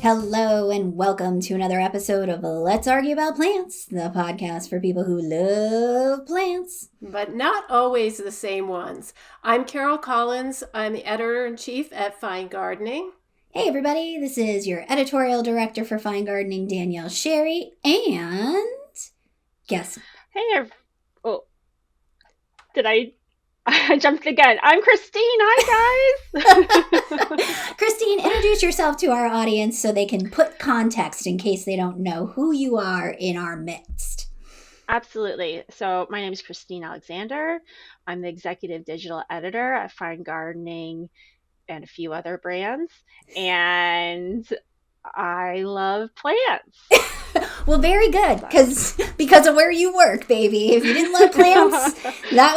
Hello and welcome to another episode of Let's Argue About Plants, the podcast for people who love plants. But not always the same ones. I'm Carol Collins. I'm the editor-in-chief at Fine Gardening. Hey everybody, this is your editorial director for Fine Gardening, Danielle Sherry, and guess. Hey, did I jumped again. I'm Christine. Hi, guys. Christine, introduce yourself to our audience so they can put context in case they don't know who you are in our midst. Absolutely. So my name is Christine Alexander. I'm the executive digital editor at Fine Gardening and a few other brands. And I love plants. Well, very good, because of where you work, baby. If you didn't love plants, that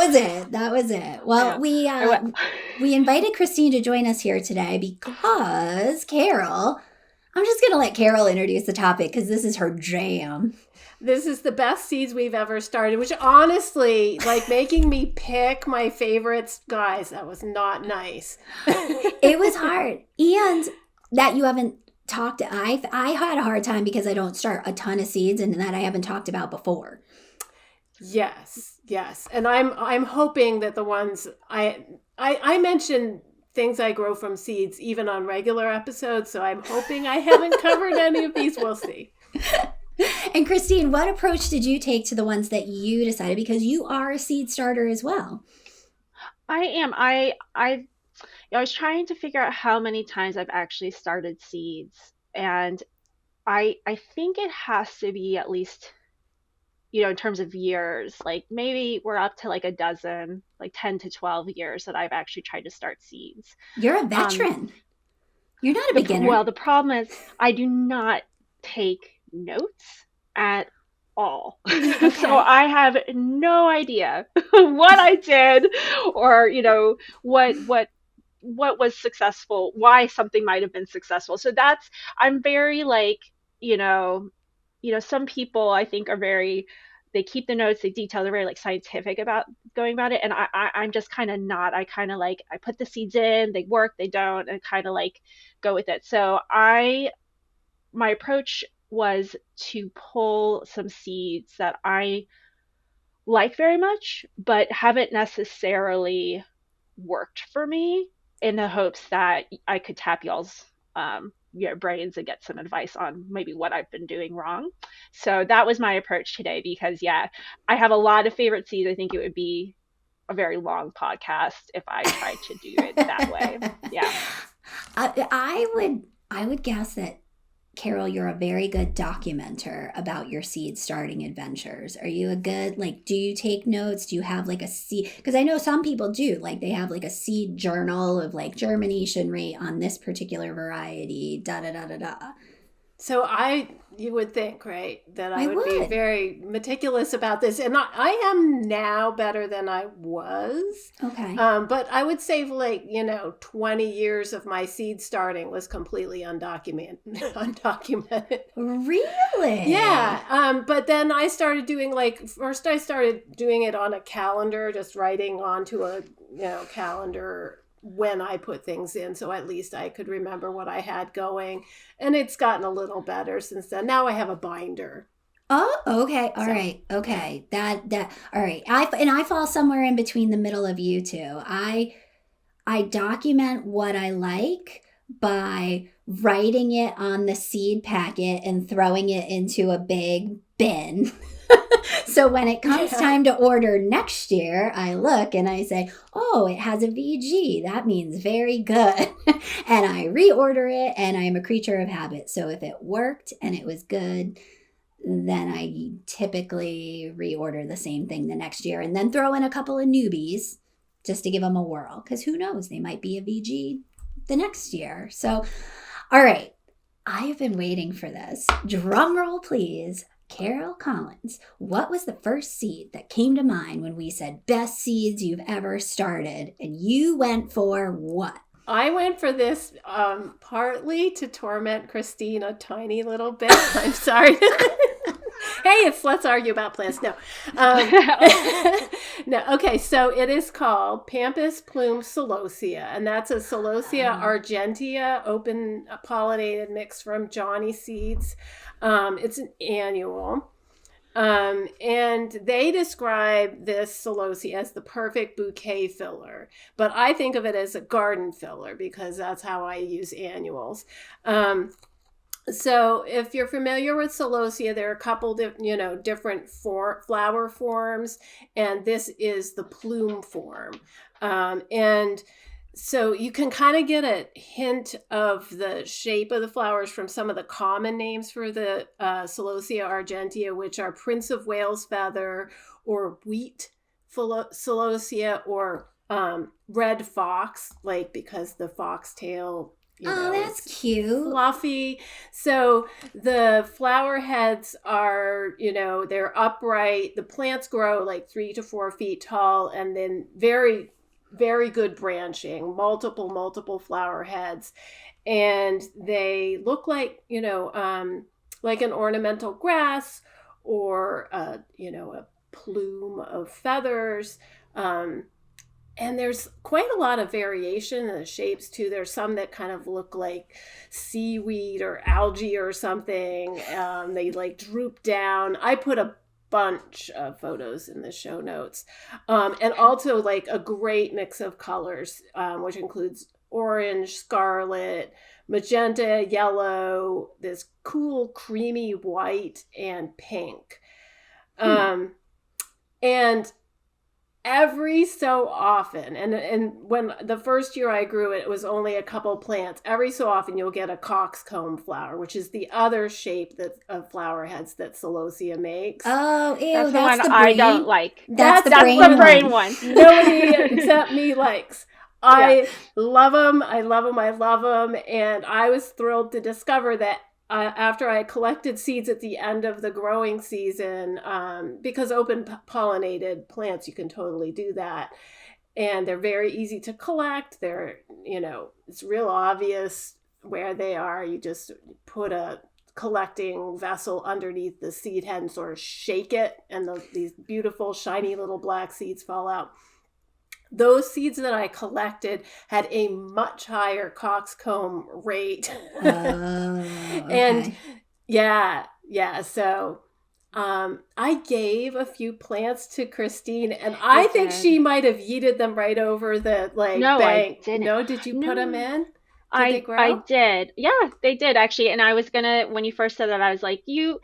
was it. Well, we invited Christine to join us here today because Carol, I'm just going to let Carol introduce the topic because this is her jam. This is the best seeds we've ever started, which honestly, making me pick my favorites, guys, that was not nice. It was hard. And that you haven't talked, I had a hard time because I don't start a ton of seeds and that I haven't talked about before. Yes. And I'm hoping that the ones I mentioned things I grow from seeds even on regular episodes, so I'm hoping I haven't covered any of these. We'll see. And Christine, what approach did you take to the ones that you decided, because you are a seed starter as well? I am. I was trying to figure out how many times I've actually started seeds, and I think it has to be at least, in terms of years, maybe we're up to a dozen, 10 to 12 years that I've actually tried to start seeds. You're a veteran. You're not a beginner. Well, the problem is I do not take notes at all. Okay. So I have no idea what I did or, what was successful, why something might have been successful. So I'm very some people I think are they keep the notes, they detail, they're very scientific about going about it. And I'm just kind of not. I kind of I put the seeds in, they work, they don't, and kind of go with it. So my approach was to pull some seeds that I like very much, but haven't necessarily worked for me, in the hopes that I could tap y'all's brains and get some advice on maybe what I've been doing wrong. So that was my approach today, because I have a lot of favorite seeds. I think it would be a very long podcast if I tried to do it that way. Yeah. I would guess that, Carol, you're a very good documenter about your seed starting adventures. Are you a good, do you take notes? Do you have a seed? Because I know some people do, they have a seed journal of germination rate on this particular variety, da-da-da-da-da. So you would think, right, that I would be very meticulous about this. And I am now better than I was. Okay. But I would say 20 years of my seed starting was completely undocumented. Really? Yeah. But then I started doing first I started doing it on a calendar, just writing onto a, calendar when I put things in, so at least I could remember what I had going. And it's gotten a little better since then. Now I have a binder. Oh, okay. All right. Okay. That all right. I fall somewhere in between the middle of you two. I document what I like by writing it on the seed packet and throwing it into a big bin. So when it comes time to order next year, I look and I say, oh, it has a VG. That means very good. And I reorder it, and I'm a creature of habit. So if it worked and it was good, then I typically reorder the same thing the next year and then throw in a couple of newbies just to give them a whirl. Because who knows, they might be a VG the next year. So, all right, I have been waiting for this. Drum roll, please. Carol Collins, what was the first seed that came to mind when we said best seeds you've ever started? And you went for what? I went for this partly to torment Christine a tiny little bit. I'm sorry. Hey, let's argue about plants. No. No. Okay, so it is called Pampas Plume Celosia, and that's a Celosia argentea, open pollinated mix from Johnny Seeds. It's an annual. And they describe this Celosia as the perfect bouquet filler, but I think of it as a garden filler because that's how I use annuals. So if you're familiar with Celosia, there are a couple different flower forms, and this is the plume form. And so you can kind of get a hint of the shape of the flowers from some of the common names for the Celosia argentea, which are Prince of Wales feather or wheat Celosia or red fox, like because the foxtail. That's cute. Fluffy. So the flower heads are, they're upright. The plants grow like 3 to 4 feet tall, and then very, very good branching, multiple flower heads. And they look like, like an ornamental grass or, a plume of feathers. And there's quite a lot of variation in the shapes too. There's some that kind of look like seaweed or algae or something. They like droop down. I put a bunch of photos in the show notes. And also like a great mix of colors, which includes orange, scarlet, magenta, yellow, this cool creamy white, and pink. And every so often, and when the first year I grew it, it was only a couple plants. Every so often you'll get a coxcomb flower, which is the other shape of flower heads that Celosia makes. Oh, ew, that's the that's one the I brain. don't like. That's the brain one. Nobody except me likes. I love them. I love them. I love them. And I was thrilled to discover that after I collected seeds at the end of the growing season, because open pollinated plants, you can totally do that. And they're very easy to collect. They're, it's real obvious where they are. You just put a collecting vessel underneath the seed head and sort of shake it, and these beautiful, shiny little black seeds fall out. Those seeds that I collected had a much higher coxcomb rate. Okay. And so I gave a few plants to Christine, and I think she might have yeeted them right over the No, bank. I didn't. No, did you put them in? I did. Yeah, they did actually. And I was gonna, when you first said that, I was like, yeah,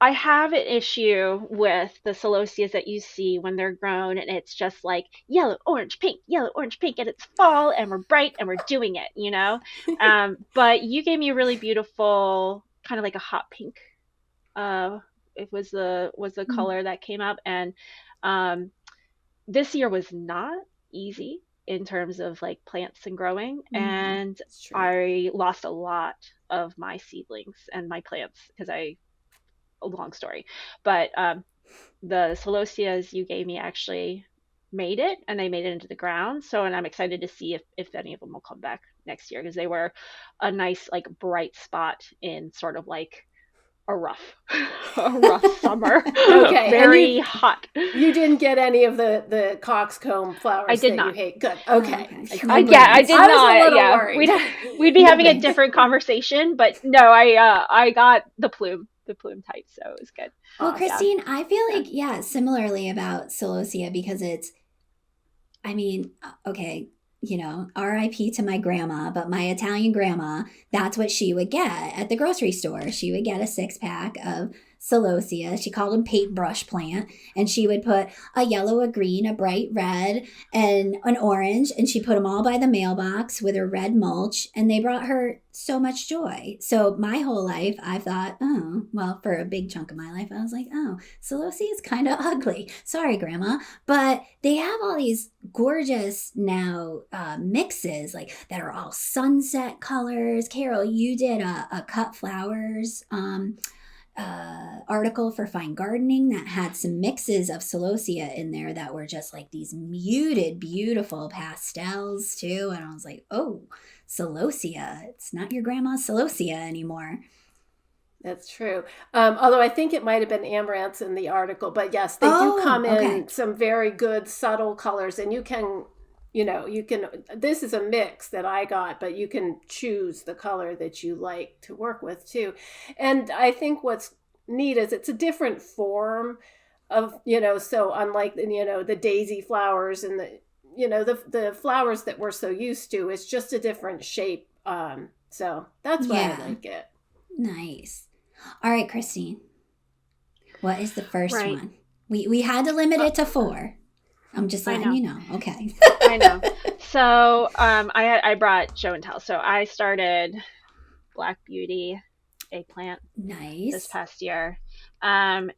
I have an issue with the Celosias that you see when they're grown, and it's just like yellow, orange, pink, and it's fall, and we're bright, and we're doing it. But you gave me a really beautiful, kind of like a hot pink. It was the color that came up, and this year was not easy in terms of like plants and growing, and I lost a lot of my seedlings and my plants because a long story, but the Celosias you gave me actually made it, and they made it into the ground. And I'm excited to see if any of them will come back next year, because they were a nice like bright spot in sort of like a rough summer. Okay. Very hot. You didn't get any of the coxcomb flowers. I did not. You hate. Good. Okay. I did not. Was a little worried. We'd be having a different conversation, but no, I got the plume type, so it was good. Well, Christine, I feel like, similarly about Celosia, because okay, RIP to my grandma, but my Italian grandma, that's what she would get at the grocery store. She would get a 6-pack of Celosia. She called them paintbrush plant, and she would put a yellow, a green, a bright red, and an orange, and she put them all by the mailbox with her red mulch, and they brought her so much joy. So my whole life, I thought, for a big chunk of my life, I was like, Celosia is kind of ugly. Sorry, Grandma. But they have all these gorgeous now mixes like that are all sunset colors. Carol, you did a cut flowers article for Fine Gardening that had some mixes of Celosia in there that were just like these muted, beautiful pastels too. And I was like, oh, Celosia, it's not your grandma's Celosia anymore. That's true. Although I think it might have been amaranths in the article, but yes, they do Oh, come okay. in some very good subtle colors, and you can. This is a mix that I got, but you can choose the color that you like to work with too. And I think what's neat is it's a different form of, so unlike the daisy flowers and the flowers that we're so used to, it's just a different shape. So that's why I Yeah. like it. Nice. All right, Christine. What is the first Right. one? We had to limit it to 4. I'm just I letting know. you know. Okay. I know. So I brought show and tell. So I started Black Beauty eggplant this Nice. past year. Um,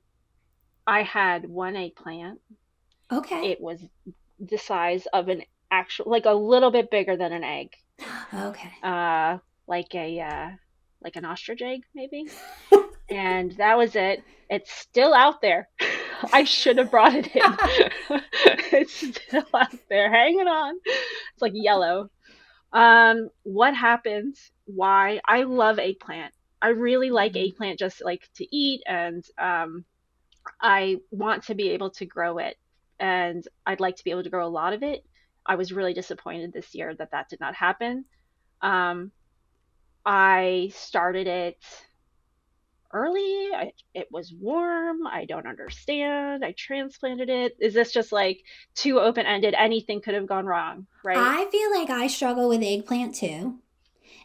I had one eggplant. Okay. It was the size of an actual, like a little bit bigger than an egg. Okay. Uh, like like an ostrich egg, maybe. And that was it. It's still out there. I should have brought it in. It's still out there, hanging on. It's like yellow. What happened? Why? I love eggplant. I really like Mhm. eggplant just like to eat, and I want to be able to grow it, and I'd like to be able to grow a lot of it. I was really disappointed this year that that did not happen. Um, I started it early. It was warm. I don't understand. I transplanted it. Is this just like too open ended? Anything could have gone wrong, right? I feel like I struggle with eggplant too.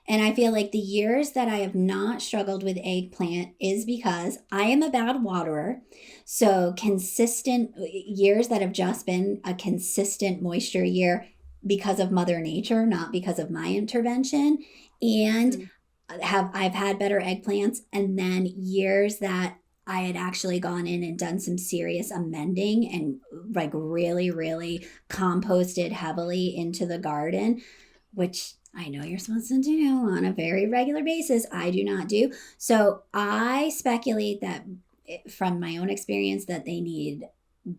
And I feel like the years that I have not struggled with eggplant is because I am a bad waterer. So, consistent years that have just been a consistent moisture year because of Mother Nature, not because of my intervention. And Mm. I've had better eggplants, and then years that I had actually gone in and done some serious amending and like really, really composted heavily into the garden, which I know you're supposed to do on a very regular basis. I do not do. So I speculate that from my own experience that they need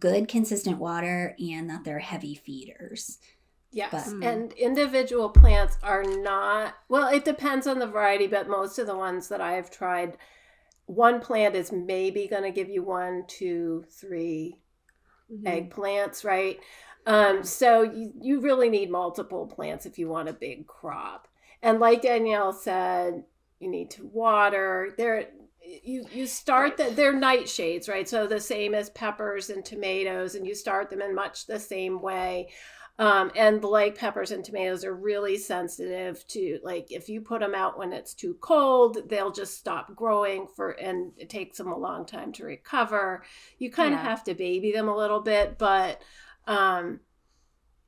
good consistent water and that they're heavy feeders. But Yes, Mm. and individual plants are not, well, it depends on the variety, but most of the ones that I have tried, one plant is maybe going to give you 1, 2, 3 Hmm. eggplants, right? Yeah. So you really need multiple plants if you want a big crop. And like Danielle said, you need to water. You start Right. that they're nightshades, right? So the same as peppers and tomatoes, and you start them in much the same way. And like peppers and tomatoes are really sensitive to, like, if you put them out when it's too cold, they'll just stop growing and it takes them a long time to recover. You kind of Yeah. have to baby them a little bit, but um,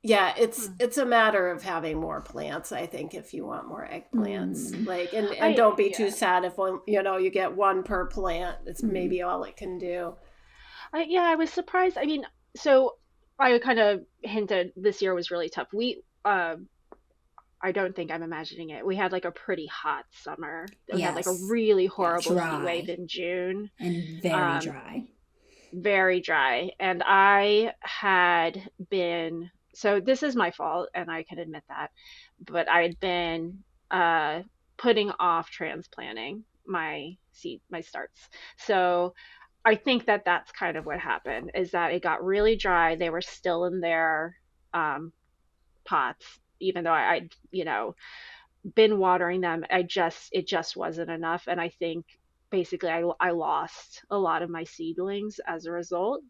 yeah, it's Hmm. it's a matter of having more plants, I think, if you want more eggplants. mm, Like, and I don't be too yeah. sad if you get one per plant. It's mm. maybe all it can do. Yeah, I was surprised. I mean, so I kind of hinted this year was really tough. I don't think I'm imagining it. We had like a pretty hot summer. We had like a Yes, really Yes. horrible heat wave dry in June. and very Um, dry. very dry. And I had been, so this is my fault, and I can admit that, but I had been putting off transplanting my starts. So I think that that's kind of what happened is that it got really dry. They were still in their um, pots, even though I'd, been watering them. It just wasn't enough. And I think basically I lost a lot of my seedlings as a result.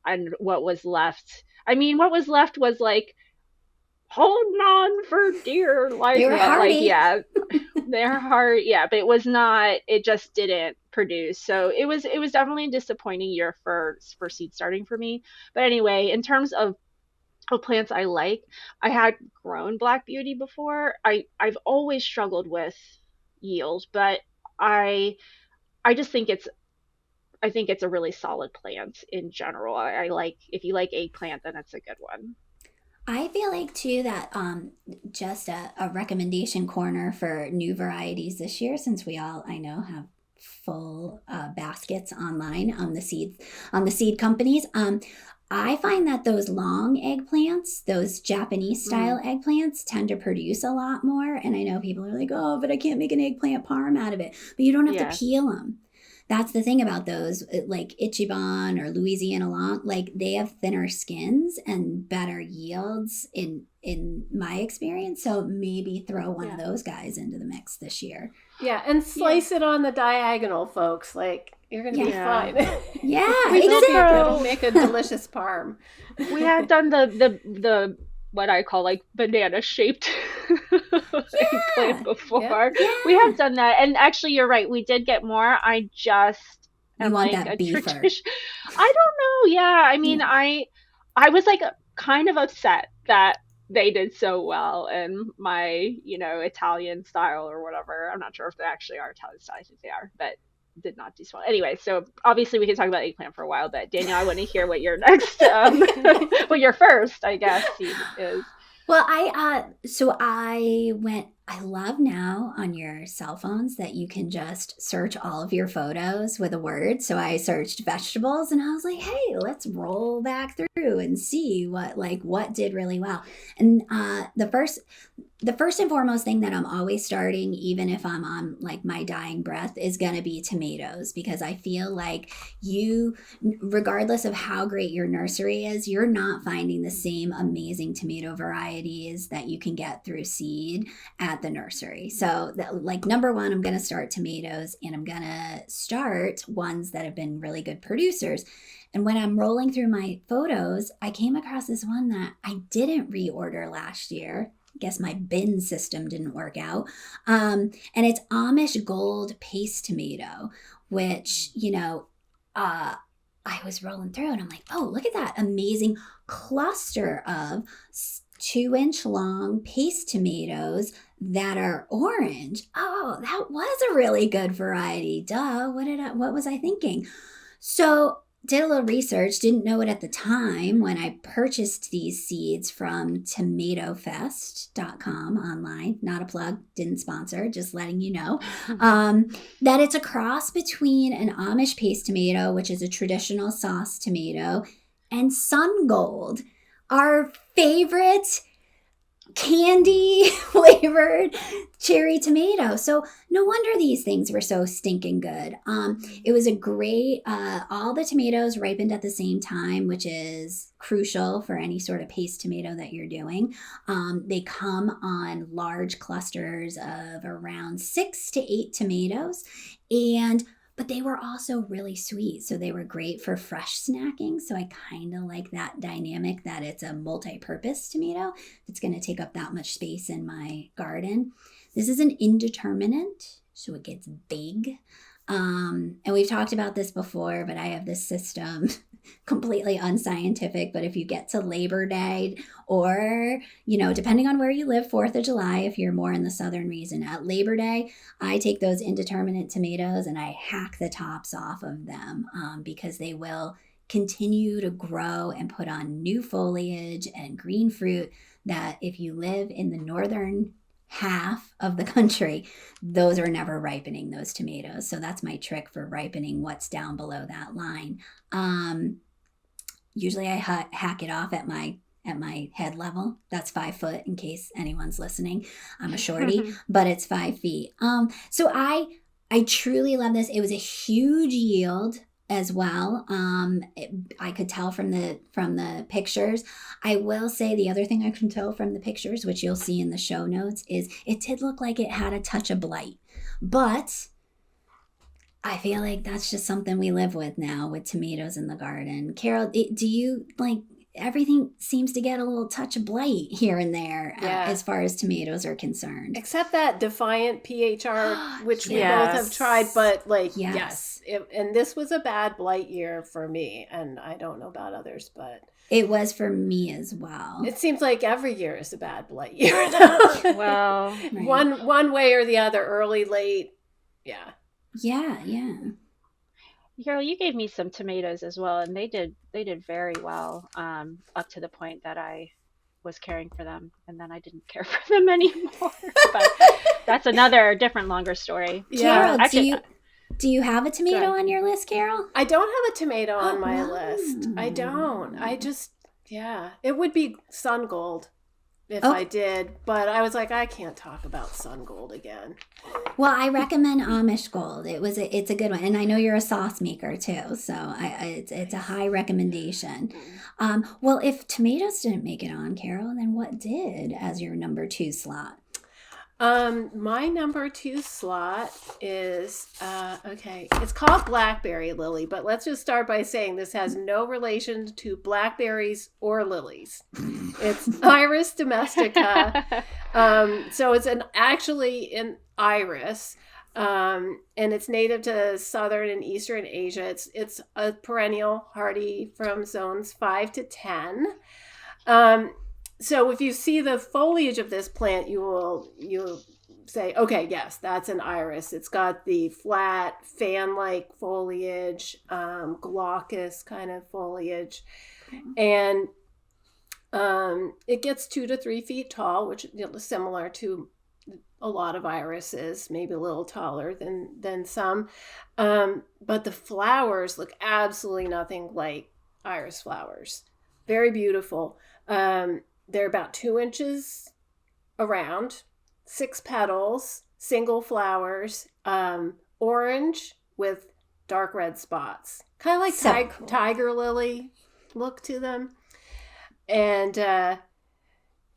And what was left was like holding on for dear life. They were But like, hardy. yeah, their heart, yeah, but it was not, it just didn't produce. So it was definitely a disappointing year for seed starting for me. But anyway, in terms of plants I like, I had grown Black Beauty before. I've always struggled with yield, but I I just think it's a really solid plant in general. I like, if you like eggplant, then it's a good one. I feel like too that just a recommendation corner for new varieties this year, since we all I know have full baskets online on the seed companies. I find that those long eggplants, those Japanese style eggplants, tend to produce a lot more. And I know people are like, oh, but I can't make an eggplant parm out of it. But you don't have to peel them. That's the thing about those, like Ichiban or Louisiana long, like they have thinner skins and better yields in my experience. So maybe throw one of those guys into the mix this year. Yeah, and slice it on the diagonal, folks. Like, you're going to be fine. Yeah, It'll make a delicious parm. We had done the what I call like banana shaped eggplant before. Yeah. We have done that, and actually, you're right. We did get more. I just am like that beefer. I don't know. Yeah, I mean, I was like kind of upset that they did so well in my, Italian style or whatever. I'm not sure if they actually are Italian style. I think they are, but did not do so well. Anyway, so obviously we could talk about eggplant for a while, but Danielle, I want to hear what your next, what your first, I guess, is. Well, I love now on your cell phones that you can just search all of your photos with a word. So I searched vegetables and I was like, hey, let's roll back through and see what did really well. And the first and foremost thing that I'm always starting, even if I'm on like my dying breath, is going to be tomatoes, because I feel like regardless of how great your nursery is, you're not finding the same amazing tomato varieties that you can get through seed at the nursery. So number one, I'm going to start tomatoes, and I'm going to start ones that have been really good producers. And when I'm rolling through my photos, I came across this one that I didn't reorder last year. I guess my bin system didn't work out. And it's Amish Gold Paste Tomato, which, I was rolling through and I'm like, oh, look at that amazing cluster of 2-inch long paste tomatoes that are orange. Oh, that was a really good variety. Duh. What was I thinking? So did a little research, didn't know it at the time when I purchased these seeds from tomatofest.com online. Not a plug, didn't sponsor, just letting you know. That it's a cross between an Amish paste tomato, which is a traditional sauce tomato, and Sun Gold, our favorite candy flavored cherry tomato. So no wonder these things were so stinking good. It was a great, all the tomatoes ripened at the same time, which is crucial for any sort of paste tomato that you're doing. They come on large clusters of around 6 to 8 tomatoes, but they were also really sweet. So they were great for fresh snacking. So I kind of like that dynamic that it's a multi-purpose tomato that's going to take up that much space in my garden. This is an indeterminate, so it gets big. And we've talked about this before, but I have this system, completely unscientific, but if you get to Labor Day or, depending on where you live, 4th of July, if you're more in the southern region, at Labor Day, I take those indeterminate tomatoes and I hack the tops off of them because they will continue to grow and put on new foliage and green fruit that if you live in the northern half of the country, those are never ripening, those tomatoes. So that's my trick for ripening what's down below that line. Usually I hack it off at my head level. That's 5 foot in case anyone's listening. I'm a shorty, but it's 5 feet. So I truly love this. It was a huge yield as well. I could tell from the pictures. I will say the other thing I can tell from the pictures, which you'll see in the show notes, is it did look like it had a touch of blight, but I feel like that's just something we live with now with tomatoes in the garden. Carol, do you everything seems to get a little touch of blight here and there as far as tomatoes are concerned. Except that Defiant PHR, which we both have tried, but yes. And this was a bad blight year for me, and I don't know about others, but it was for me as well. It seems like every year is a bad blight year now. Well, right. One way or the other, early, late, yeah. Yeah. Carol, you gave me some tomatoes as well, and they did very well up to the point that I was caring for them, and then I didn't care for them anymore. But that's another different, longer story. Yeah, Carol, Do you have a tomato on your list, Carol? I don't have a tomato on my no. list. I don't. I just, yeah. It would be sun gold if I did, but I was like, I can't talk about sun gold again. Well, I recommend Amish gold. It's a good one, and I know you're a sauce maker too, so it's a high recommendation. Well, if tomatoes didn't make it on, Carol, then what did as your number 2 slot? My number 2 slot is okay. It's called blackberry lily, but let's just start by saying this has no relation to blackberries or lilies. It's Iris domestica. So it's actually an iris, and it's native to southern and eastern Asia. It's a perennial, hardy from zones 5 to 10. So if you see the foliage of this plant, you'll say, okay, yes, that's an iris. It's got the flat fan-like foliage, glaucous kind of foliage, and it gets 2 to 3 feet tall, which is similar to a lot of irises, maybe a little taller than some. But the flowers look absolutely nothing like iris flowers. Very beautiful. They're about 2 inches around, 6 petals, single flowers, orange with dark red spots. Kind of like tiger lily look to them. And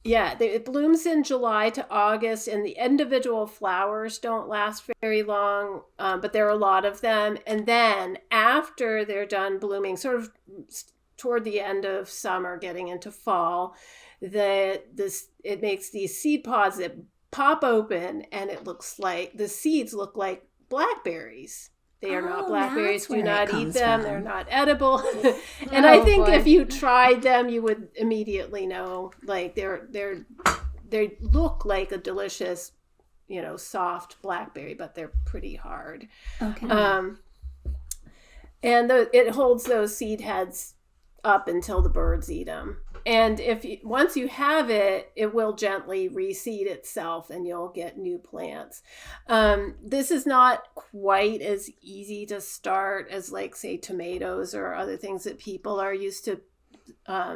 it blooms in July to August, and the individual flowers don't last very long, but there are a lot of them. And then after they're done blooming, sort of toward the end of summer, getting into fall, it makes these seed pods that pop open, and it looks like the seeds look like blackberries. They are not blackberries. Do not eat them. They're not edible. And I think if you tried them, you would immediately know. Like they look like a delicious, soft blackberry, but they're pretty hard. Okay. And it holds those seed heads up until the birds eat them. And once you have it, it will gently reseed itself, and you'll get new plants. This is not quite as easy to start as, like, say, tomatoes or other things that people are used to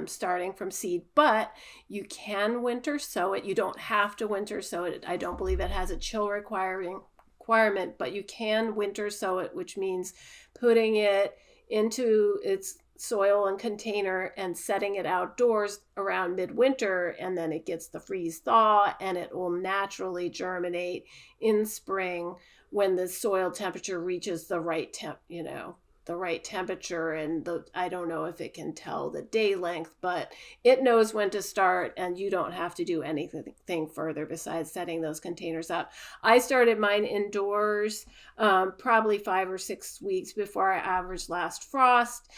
starting from seed. But you can winter sow it. You don't have to winter sow it. I don't believe it has a chill requirement, but you can winter sow it, which means putting it into its soil and container and setting it outdoors around midwinter, and then it gets the freeze thaw, and it will naturally germinate in spring when the soil temperature reaches the right temperature. And I don't know if it can tell the day length, but it knows when to start, and you don't have to do anything further besides setting those containers up. I started mine indoors probably 5 or 6 weeks before our average last frost.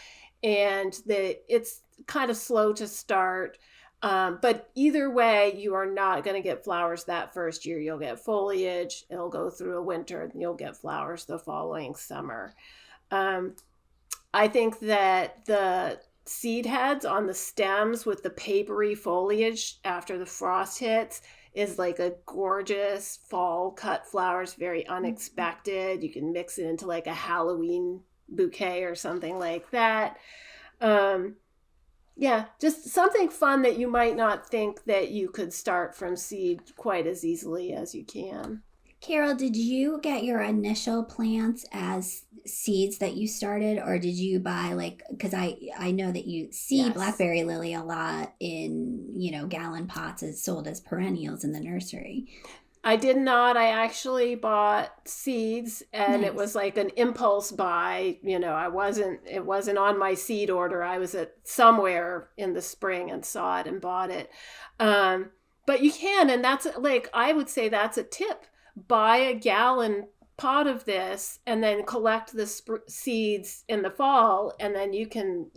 And it's kind of slow to start. But either way, you are not going to get flowers that first year. You'll get foliage. It'll go through a winter, and you'll get flowers the following summer. I think that the seed heads on the stems with the papery foliage after the frost hits is like a gorgeous fall cut flowers, very unexpected. You can mix it into like a Halloween bouquet or something like that. Just something fun that you might not think that you could start from seed quite as easily as you can. Carol, did you get your initial plants as seeds that you started, or did you buy because I know that you see blackberry lily a lot in, gallon pots as sold as perennials in the nursery? I did not. I actually bought seeds, and It was like an impulse buy. It wasn't on my seed order. I was at somewhere in the spring and saw it and bought it. But you can, and that's I would say that's a tip. Buy a gallon pot of this and then collect the seeds in the fall, and then you can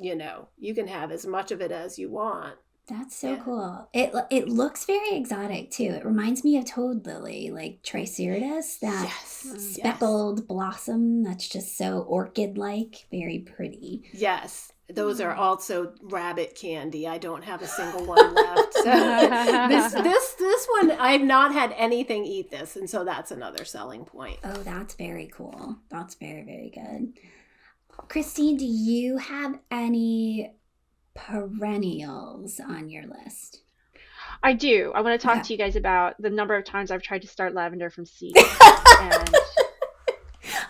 have as much of it as you want. That's so cool. It looks very exotic too. It reminds me of toad lily, like Triceratus, that speckled blossom that's just so orchid-like, very pretty. Yes. those are also rabbit candy. I don't have a single one left. So this one, I've not had anything eat this, and so that's another selling point. Oh, that's very cool. That's very, very good. Christine, do you have any perennials on your list? I do. I want to talk to you guys about the number of times I've tried to start lavender from seed. And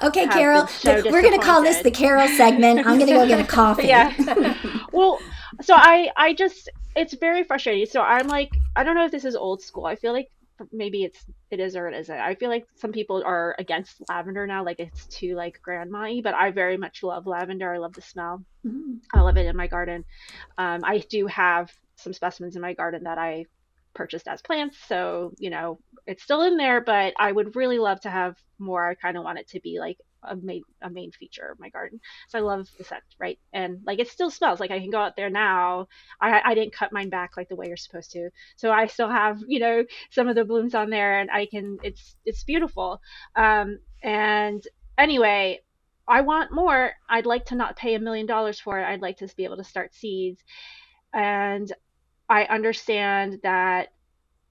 okay, Carol, we're going to call this the Carol segment. I'm going to go get a coffee. Yeah. Well, so I just, it's very frustrating. So I'm like, I don't know if this is old school. I feel like maybe it is or it isn't. I feel like some people are against lavender now, like it's too like grandma-y, but I very much love lavender. I love the smell. Mm-hmm. I love it in my garden. I do have some specimens in my garden that I purchased as plants, so it's still in there, but I would really love to have more. I kind of want it to be like a main feature of my garden. So I love the scent, right? And like it still smells like I can go out there now. I didn't cut mine back like the way you're supposed to, so I still have some of the blooms on there, and I can. It's beautiful. And anyway, I want more. I'd like to not pay $1 million for it. I'd like to be able to start seeds, and I understand that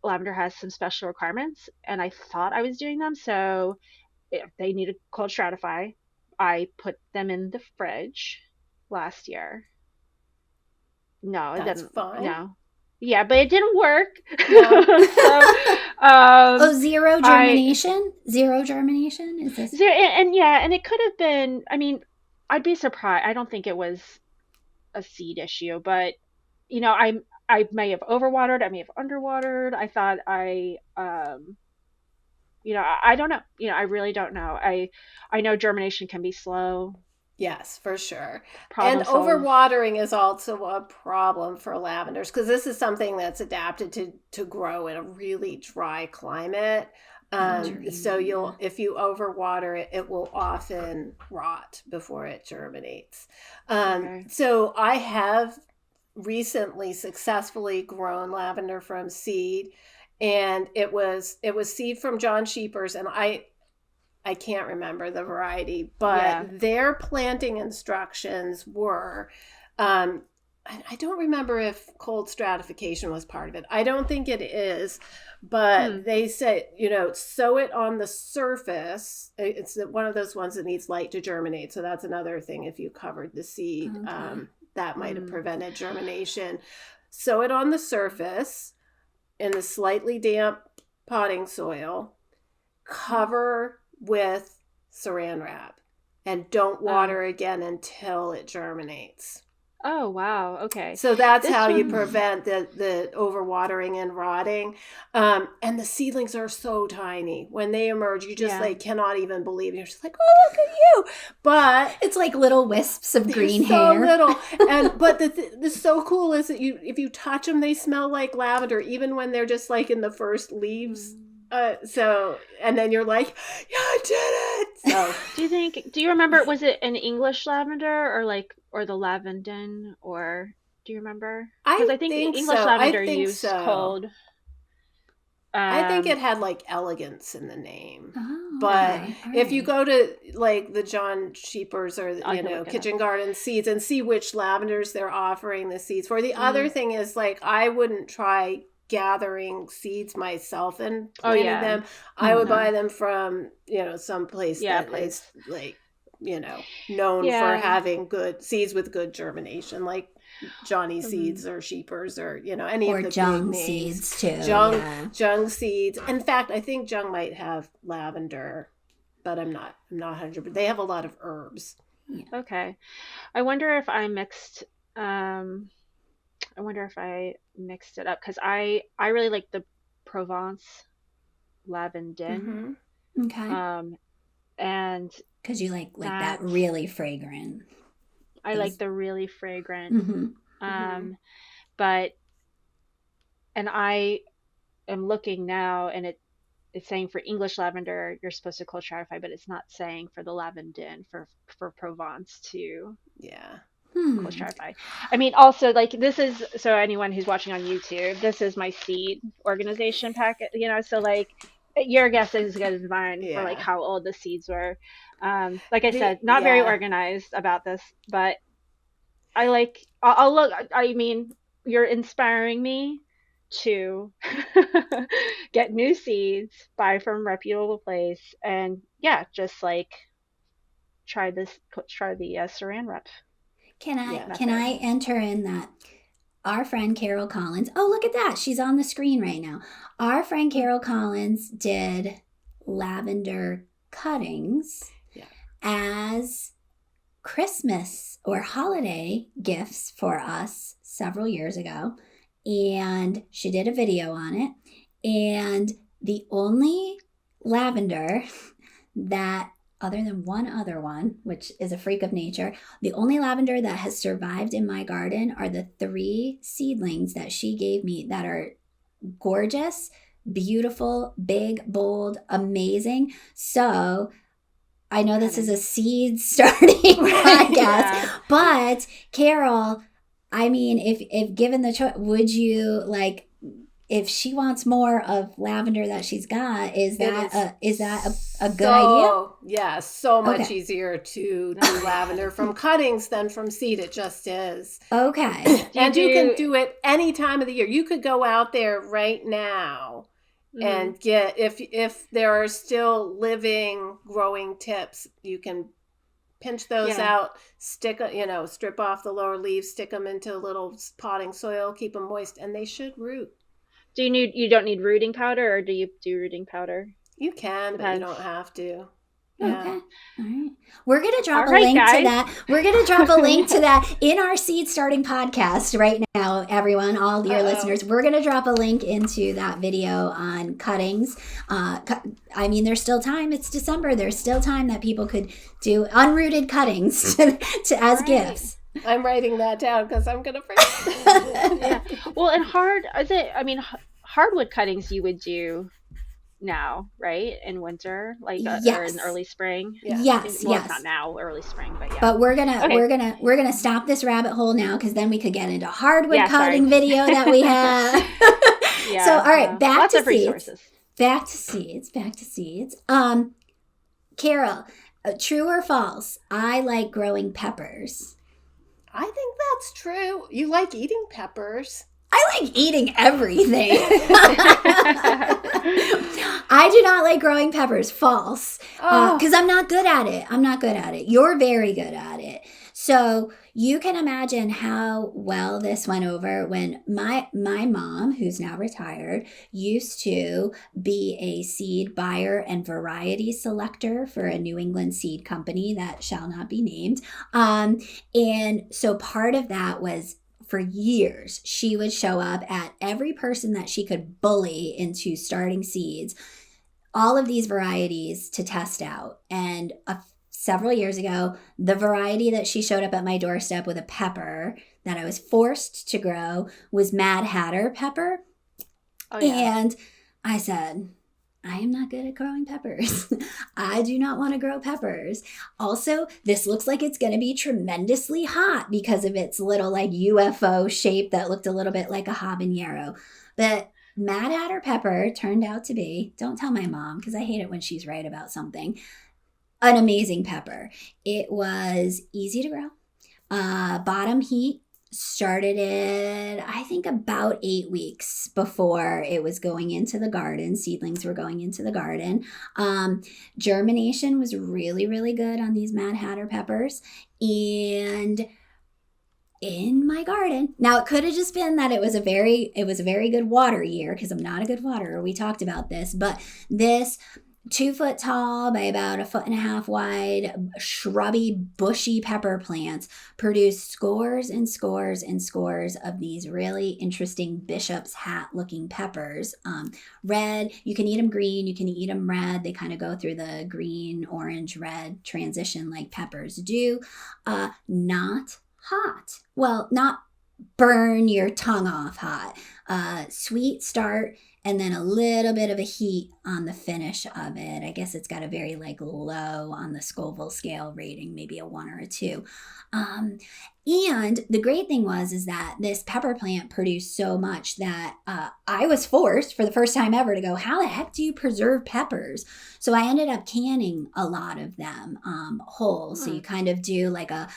lavender has some special requirements, and I thought I was doing them. So if they need to cold stratify, I put them in the fridge last year. No, it That's didn't. fine. No. Yeah, but it didn't work. So, zero germination? Zero germination? Is this? And it could have been, I mean, I'd be surprised. I don't think it was a seed issue, but I may have overwatered. I may have underwatered. I thought I don't know. I really don't know. I know germination can be slow. Yes, for sure. Problem and solved. Overwatering is also a problem for lavenders, because this is something that's adapted to grow in a really dry climate. So if you overwater it, it will often rot before it germinates. Okay. So I have recently successfully grown lavender from seed, and it was seed from John Sheepers, and I can't remember the variety, but their planting instructions were I don't remember if cold stratification was part of it. I don't think it is, but they said, sow it on the surface. It's one of those ones that needs light to germinate, so that's another thing. If you covered the seed, that might have prevented germination. Sow it on the surface in the slightly damp potting soil. Cover with saran wrap, and don't water again until it germinates. Oh, wow. Okay. So that's how you prevent the overwatering and rotting. And the seedlings are so tiny. When they emerge, you just cannot even believe it. You're just like, oh, look at you. But it's like little wisps of green so hair. Little. But the so cool is that if you touch them, they smell like lavender, even when they're just like in the first leaves. And then you're like, yeah, I did it. So do you remember, was it an English lavender or the lavenden, or do you remember? Because I think English lavender used cold. I think it had like elegance in the name. Oh, but okay. if you go to like the John Sheepers or Kitchen Garden Seeds and see which lavenders they're offering the seeds for. The other thing is, like, I wouldn't try gathering seeds myself and planting them. I would buy them from some place that is like known for having good seeds with good germination, like Johnny Seeds or Sheepers or any or of the Jung big names. Seeds too. Jung Seeds. In fact, I think Jung might have lavender, but I'm not 100%. But they have a lot of herbs. Yeah. Okay, I wonder if I mixed it up, because I really like the Provence lavender. Okay. And because you like that really fragrant. I like the really fragrant. But I am looking now, and it's saying for English lavender you're supposed to cold stratify, but it's not saying for the lavender for Provence to cold stratify. I mean, also, like, this is, so anyone who's watching on YouTube, this is my seed organization packet, so like your guess is as good as mine for like how old the seeds were. Like I said, not very organized about this, but I'll look. I mean, you're inspiring me to get new seeds, buy from a reputable place, and yeah, just like try the Saran wrap Can Yes. I enter in that our friend Carol Collins? Oh, look at that. She's on the screen right now. Our friend Carol Collins did lavender cuttings Yeah. as Christmas or holiday gifts for us several years ago. And she did a video on it. And the only lavender that, other than one other one, which is a freak of nature, the only lavender that has survived in my garden are the 3 seedlings that she gave me that are gorgeous, beautiful, big, bold, amazing. So I know this is a seed starting podcast, Yeah. but Carol, I mean, if given the choice, would you like, if she wants more of lavender that she's got, is that a good idea? Yeah, so much Okay. easier to do lavender from cuttings than from seed. It just is. Okay. And you can do it any time of the year. You could go out there right now and get, if there are still living growing tips, you can pinch those out, strip off the lower leaves, stick them into a little potting soil, keep them moist, and they should root. You don't need rooting powder, or do you do rooting powder? You can, Depends. but you don't have to. Yeah. Okay. All right. We're going to drop All right, link guys. to that. We're going to drop a link to that in our seed starting podcast right now, everyone, all your listeners. We're going to drop a link into that video on cuttings. I mean, there's still time. It's December. There's still time that people could do unrooted cuttings as gifts. I'm writing that down because I'm going to forget. Yeah. Well, and hardwood cuttings you would do now, right? In winter, like or in early spring. Yeah. Yes. Well, it's not now, early spring, but yeah. But we're gonna stop this rabbit hole now, because then we could get into hardwood cutting video that we have. Yeah. So all right, back to seeds. Carol, true or false? I like growing peppers. I think that's true. You like eating peppers. I like eating everything. I do not like growing peppers. False. Because I'm not good at it. You're very good at it. So you can imagine how well this went over when my mom, who's now retired, used to be a seed buyer and variety selector for a New England seed company that shall not be named. And so part of that was, for years, she would show up at every person that she could bully into starting seeds, all of these varieties to test out. And several years ago, the variety that she showed up at my doorstep with a pepper that I was forced to grow was Mad Hatter pepper. Oh, yeah. And I said, I am not good at growing peppers. I do not want to grow peppers. Also, this looks like it's going to be tremendously hot because of its little like UFO shape that looked a little bit like a habanero. But Mad Hatter pepper turned out to be, don't tell my mom because I hate it when she's right about something, an amazing pepper. It was easy to grow. Bottom heat started it, I think, about 8 weeks before it was going into the garden. Seedlings were going into the garden. Germination was really, really good on these Mad Hatter peppers. And in my garden, now it could have just been that it was a very good water year, because I'm not a good waterer. We talked about this, but this 2 foot tall by about 1.5 foot wide, shrubby, bushy pepper plants produced scores and scores and scores of these really interesting bishop's hat looking peppers. Red, you can eat them green, you can eat them red. They kind of go through the green, orange, red transition like peppers do. Not hot. Well, not burn your tongue off hot. Sweet start, and then a little bit of a heat on the finish of it. I guess it's got a very like low on the Scoville scale rating, maybe a 1 or a 2. And the great thing is that this pepper plant produced so much that I was forced for the first time ever to go, how the heck do you preserve peppers? So I ended up canning a lot of them whole. So you kind of do like a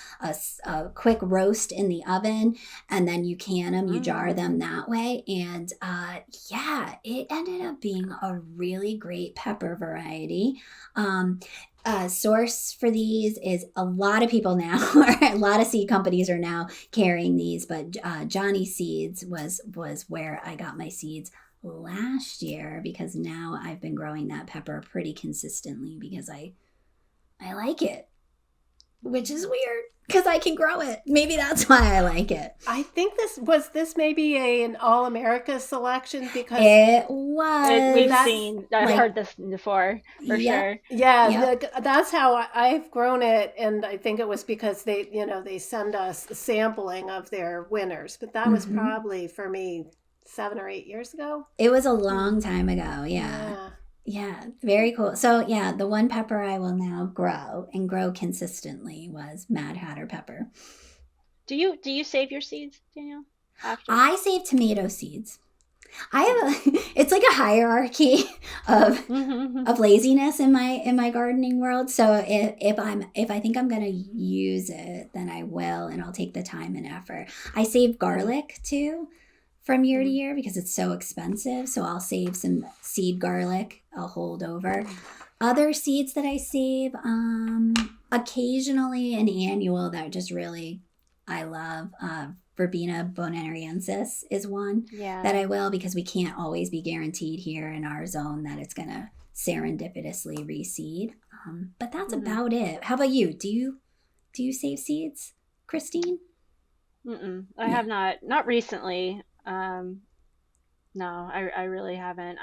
quick roast in the oven, and then you can them, you jar them that way. And it ended up being a really great pepper variety. Source for these is a lot of people now, a lot of seed companies are now carrying these, but Johnny Seeds was where I got my seeds last year, because now I've been growing that pepper pretty consistently because I like it, which is weird because I can grow it. Maybe that's why I like it. I think this maybe an All America selection, because it was. I've heard this before for sure. Yeah, that's how I've grown it, and I think it was because they send us a sampling of their winners, but that was probably for me 7 or 8 years ago. It was a long time ago. Yeah, very cool. So yeah, the one pepper I will now grow consistently was Mad Hatter pepper. Do you save your seeds, Danielle? After? I save tomato seeds. I have it's like a hierarchy of laziness in my gardening world. So if I think I'm gonna use it, then I will, and I'll take the time and effort. I save garlic too from year to year because it's so expensive. So I'll save some seed garlic. I'll hold over. Other seeds that I save, occasionally an annual that just really I love. Verbena bonariensis is one that I will, because we can't always be guaranteed here in our zone that it's going to serendipitously reseed. But that's about it. How about you? Do you save seeds, Christine? I have not recently. No, I really haven't.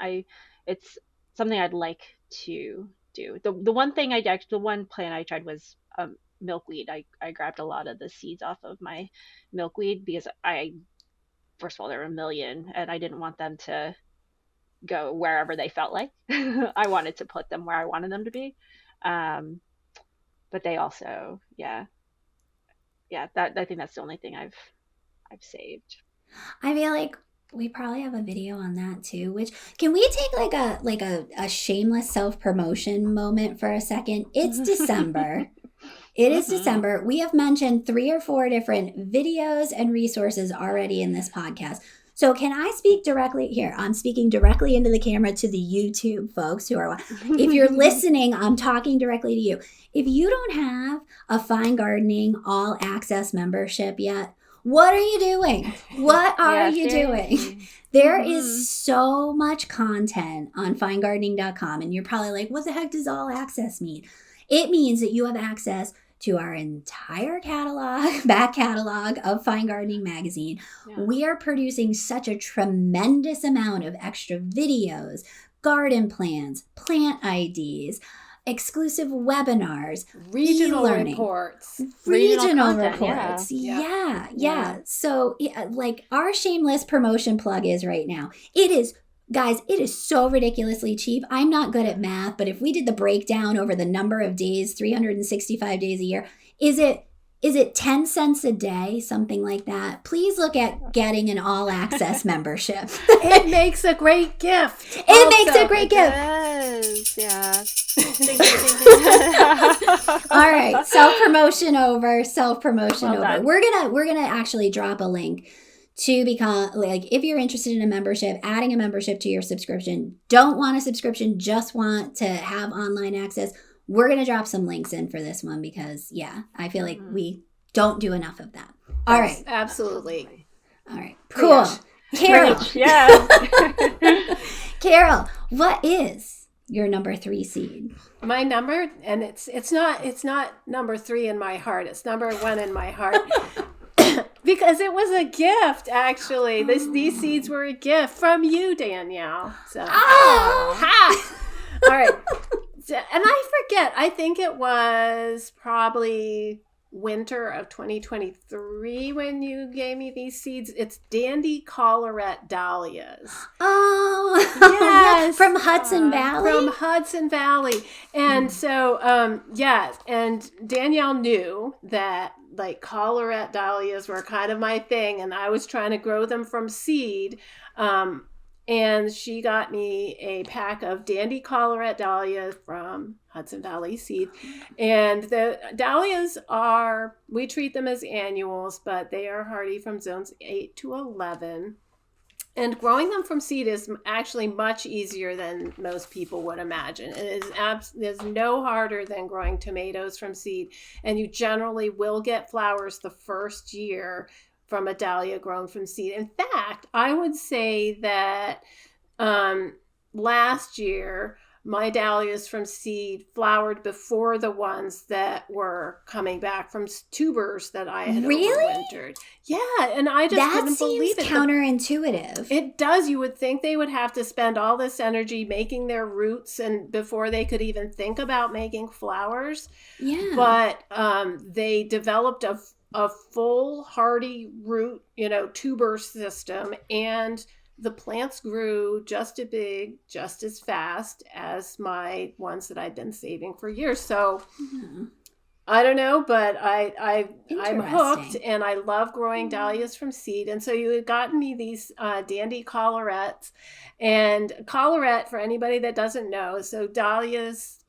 It's something I'd like to do. The one plant I tried was milkweed. I grabbed a lot of the seeds off of my milkweed because first of all, there were a million, and I didn't want them to go wherever they felt like. I wanted to put them where I wanted them to be. But they also, that I think that's the only thing I've saved. I feel like we probably have a video on that too. Which, can we take like a shameless self-promotion moment for a second? It's December. It is December. We have mentioned 3 or 4 different videos and resources already in this podcast. So can I speak directly here? I'm speaking directly into the camera to the YouTube folks who are, if you're listening, I'm talking directly to you. If you don't have a Fine Gardening All Access membership yet, what are you doing? What are you doing? There is so much content on finegardening.com, and you're probably like, what the heck does All Access mean? It means that you have access to our entire back catalog of Fine Gardening magazine. Yeah. We are producing such a tremendous amount of extra videos, garden plans, plant IDs, exclusive webinars, regional e-learning, reports, regional reports. Yeah. So like our shameless promotion plug is right now. Guys, it is so ridiculously cheap. I'm not good at math, but if we did the breakdown over the number of days, 365 days a year, is it 10 cents a day, something like that? Please look at getting an all access membership. It makes a great gift. It makes a great gift. Yes, yeah. All right, self-promotion over. Done. We're gonna actually drop a link to become, like, if you're interested in a membership, adding a membership to your subscription, don't want a subscription, just want to have online access, we're going to drop some links in for this one because, I feel like we don't do enough of that. All right. Absolutely. All right. Cool. Carol. Yeah. Carol, what is your number 3 seed? My number, and it's not number 3 in my heart. It's number 1 in my heart. Because it was a gift, actually. These seeds were a gift from you, Danielle. So, All right. And I forget. I think it was probably winter of 2023 when you gave me these seeds. It's Dandy Collarette Dahlias. Oh, yes, from Hudson Valley. From Hudson Valley, and so and Danielle knew that like Collarette Dahlias were kind of my thing, and I was trying to grow them from seed. And she got me a pack of Dandy Collarette Dahlias from Hudson Valley Seed. And the dahlias we treat them as annuals, but they are hardy from zones 8 to 11. And growing them from seed is actually much easier than most people would imagine. It is no harder than growing tomatoes from seed. And you generally will get flowers the first year from a dahlia grown from seed. In fact, I would say that last year, my dahlias from seed flowered before the ones that were coming back from tubers that I had overwintered. Yeah, and I just couldn't believe it. That seems counterintuitive. It does. You would think they would have to spend all this energy making their roots and before they could even think about making flowers. Yeah. But they developed a full hardy root, tuber system, and the plants grew just as big, just as fast as my ones that I've been saving for years. So I don't know, but I'm hooked, and I love growing dahlias from seed. And so you had gotten me these Dandy Collarettes, and collarette, for anybody that doesn't know, so dahlias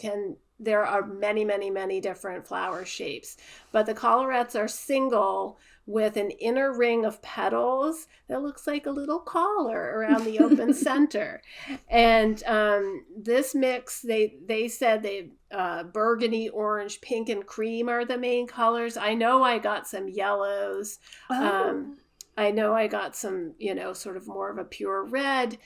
there are many, many, many different flower shapes, but the collarettes are single with an inner ring of petals that looks like a little collar around the open center. And this mix, they said burgundy, orange, pink, and cream are the main colors. I know I got some yellows. I know I got some, sort of more of a pure red.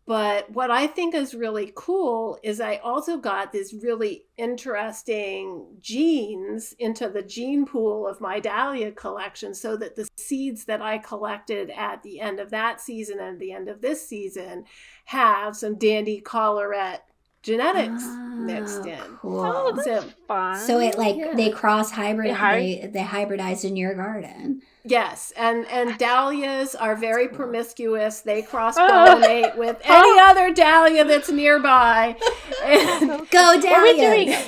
But what I think is really cool is I also got these really interesting genes into the gene pool of my dahlia collection, so that the seeds that I collected at the end of that season and the end of this season have some Dandy Collarette genetics mixed in. Cool. Oh, that's fun. So it they cross hybrid, they hybridized in your garden. Yes, and dahlias are very promiscuous. They cross-pollinate with any other dahlia that's nearby. Go dahlias!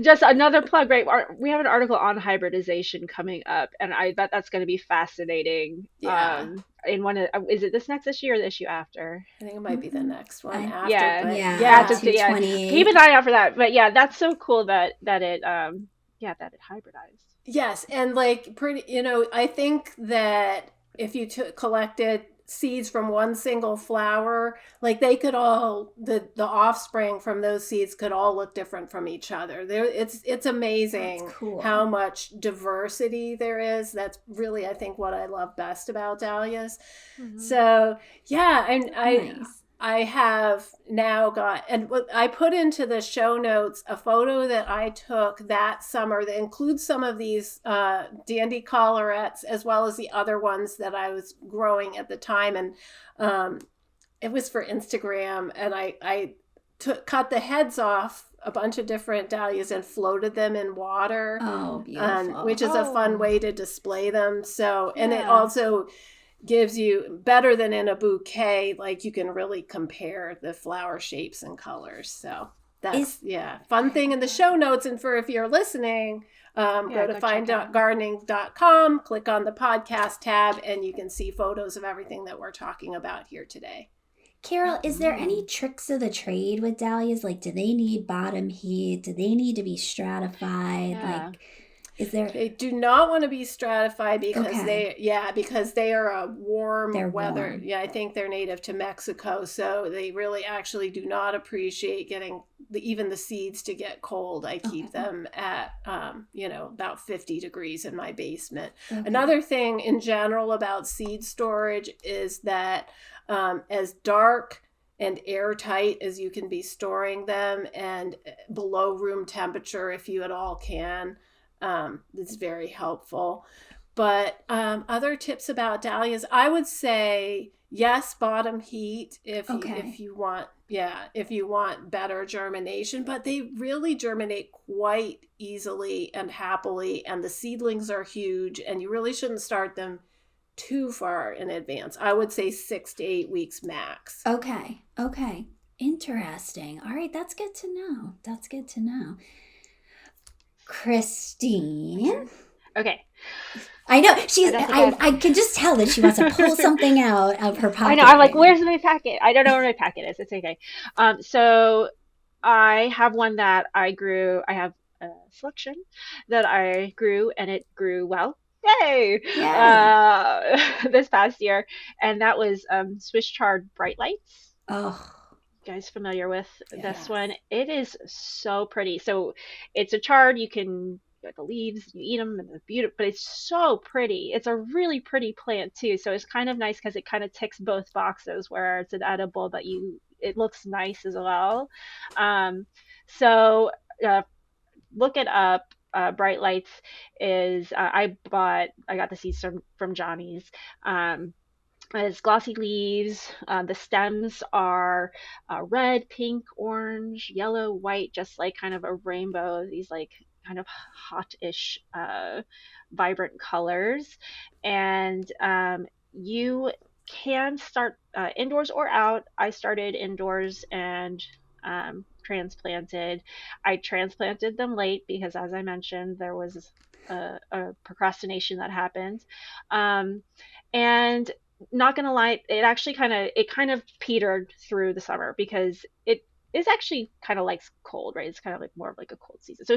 Just another plug, right? We have an article on hybridization coming up, and I bet that's going to be fascinating. Yeah. In is it this next issue or the issue after? I think it might be the next one after. Yeah. Keep an eye out for that. But yeah, that's so cool that it hybridized. Yes, and I think that if you collected seeds from one single flower, they could all the offspring from those seeds could all look different from each other. It's amazing how much diversity there is. That's really, I think, what I love best about dahlias. Mm-hmm. So yeah, and nice. I have now got, and I put into the show notes a photo that I took that summer that includes some of these Dandy Collarettes as well as the other ones that I was growing at the time. And it was for Instagram, and I cut the heads off a bunch of different dahlias and floated them in water. Oh, beautiful. Which is a fun way to display them. So, and it also gives you, better than in a bouquet, you can really compare the flower shapes and colors. So that's fun thing in the show notes. And if you're listening, go to findgardening.com, click on the podcast tab, and you can see photos of everything that we're talking about here today. Carol, is there any tricks of the trade with dahlias? Do they need bottom heat? Do they need to be stratified? They do not want to be stratified because they are a warm weather. Warm. Yeah, I think they're native to Mexico, so they really actually do not appreciate getting even the seeds to get cold. I keep them at about 50 degrees in my basement. Okay. Another thing in general about seed storage is that as dark and airtight as you can be storing them, and below room temperature if you at all can. It's very helpful. But other tips about dahlias, I would say Yes, bottom heat Okay. if you want, if you want better germination, but they really germinate quite easily and happily, and the seedlings are huge, and you really shouldn't start them too far in advance. I would say 6 to 8 weeks max. Okay. Okay. Interesting. All right, that's good to know. That's good to know. Christine. Okay. I know I I can just tell that she wants to pull something out of her pocket. I know. I'm like, right now. where's my packet? I don't know where my packet is. It's okay. So I have one that I grew. I have a selection that I grew, and it grew well. Yay! Yay. This past year, and that was Swiss Chard Bright Lights. Oh, You guys familiar with this yes. one? It is so pretty. So it's a chard. You can get the leaves, you eat them, and they're beautiful. But it's so pretty. It's a really pretty plant too. So it's kind of nice because it kind of ticks both boxes, where it's an edible, but it looks nice as well. Um, so uh, look it up. Bright Lights is I got the seeds from Johnny's. It has glossy leaves. The stems are red, pink, orange, yellow, white, just like kind of a rainbow. These like kind of hot-ish, vibrant colors. And you can start indoors or out. I started indoors and transplanted. I transplanted them late because, as I mentioned, there was a procrastination that happened. Um, and not gonna lie, it kind of petered through the summer because it is actually kind of likes cold, right? It's kind of like more of like a cold season. So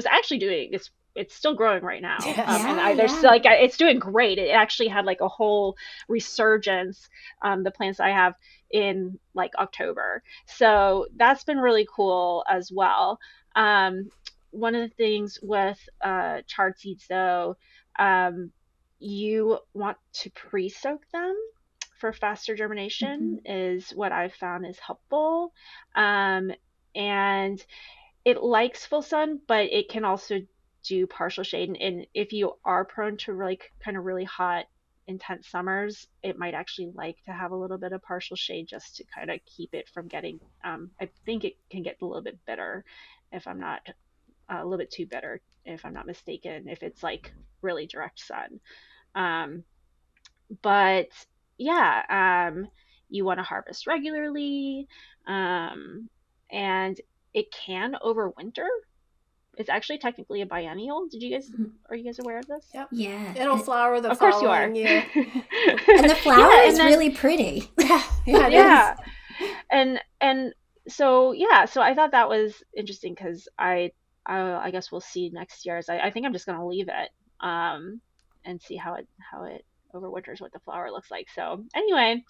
it's still growing right now. Yes. And Yeah, there's yeah. like it's doing great. It actually had like a whole resurgence, the plants I have in like October. So that's been really cool as well. Um, One of the things with chard seeds though, um, you want to pre-soak them for faster germination Mhm. is what I've found is helpful. Um, and it likes full sun, but it can also do partial shade. And if you are prone to like kind of really hot, intense summers, it might actually like to have a little bit of partial shade just to kind of keep it from getting. I think it can get a little bit bitter if I'm not a little bit too bitter if I'm not mistaken. If it's like really direct sun. Um, but yeah, you want to harvest regularly, um, and it can overwinter. It's actually technically a biennial. Mhm. Are you guys aware of this? Yep. Yeah. It'll flower the Of course you following are. year. And the flower Yeah, and is then really pretty. Yeah, it is. yeah, and so yeah, so I thought that was interesting because I guess we'll see next year. I think I'm just gonna leave it, and see how it overwinters, what the flower looks like. So anyway,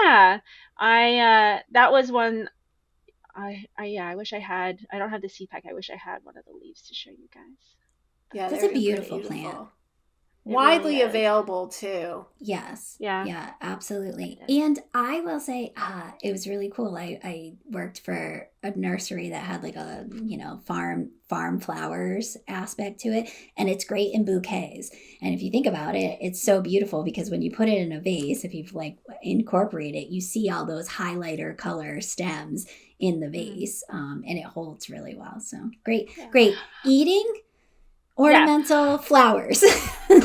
yeah, I that was one. I wish I had. I don't have the seed pack. I wish I had one of the leaves to show you guys. Yeah, That's a they're beautiful plant. beautiful. It really Widely is. available too. Yes. Yeah, Yeah, absolutely. it is. And I will say, it was really cool. I worked for a nursery that had like a, farm flowers aspect to it. And it's great in bouquets. And if you think about it, it's so beautiful because when you put it in a vase, if you've like incorporate it, you see all those highlighter color stems in the vase. And it holds really well. So great, Yeah. great. Eating Yeah. ornamental flowers.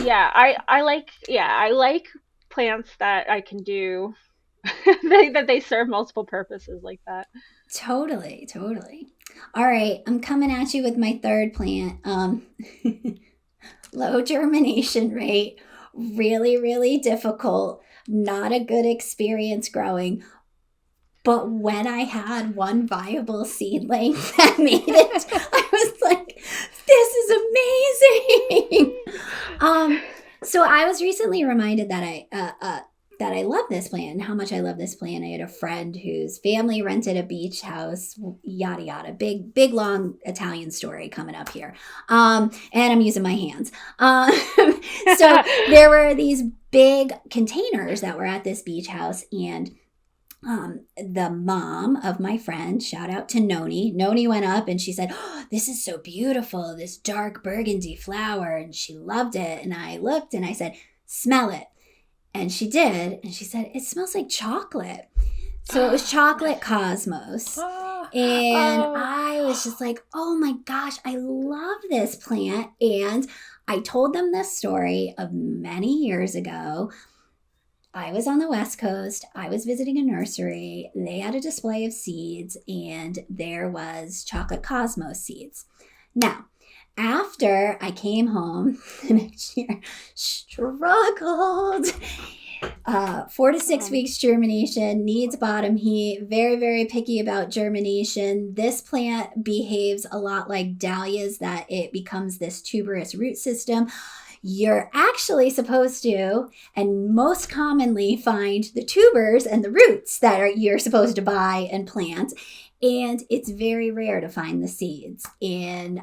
Yeah, I like plants that I can do that they serve multiple purposes like that. Totally, totally. All right, I'm coming at you with my third plant. Low germination rate, really, really difficult, not a good experience growing. But when I had one viable seedling that made it, I was like, this is amazing. So I was recently reminded that I love this plant and how much I love this plant. I had a friend whose family rented a beach house, yada yada, big long Italian story coming up here. And I'm using my hands. So there were these big containers that were at this beach house, and the mom of my friend, shout out to Noni. Noni went up and she said, "Oh, this is so beautiful, this dark burgundy flower." And she loved it. And I looked and I said, "Smell it." And she did. And she said, it smells like chocolate. So it was chocolate cosmos. And I was just like, oh my gosh, I love this plant. And I told them this story of many years ago. I was on the West Coast. I was visiting a nursery. They had a display of seeds, and there was chocolate cosmos seeds. Now, after I came home the next year, struggled. 4 to 6 weeks germination, needs bottom heat, very, very picky about germination. This plant behaves a lot like dahlias, that it becomes this tuberous root system. You're actually supposed to, and most commonly, find the tubers and the roots that you're supposed to buy and plant. And it's very rare to find the seeds, and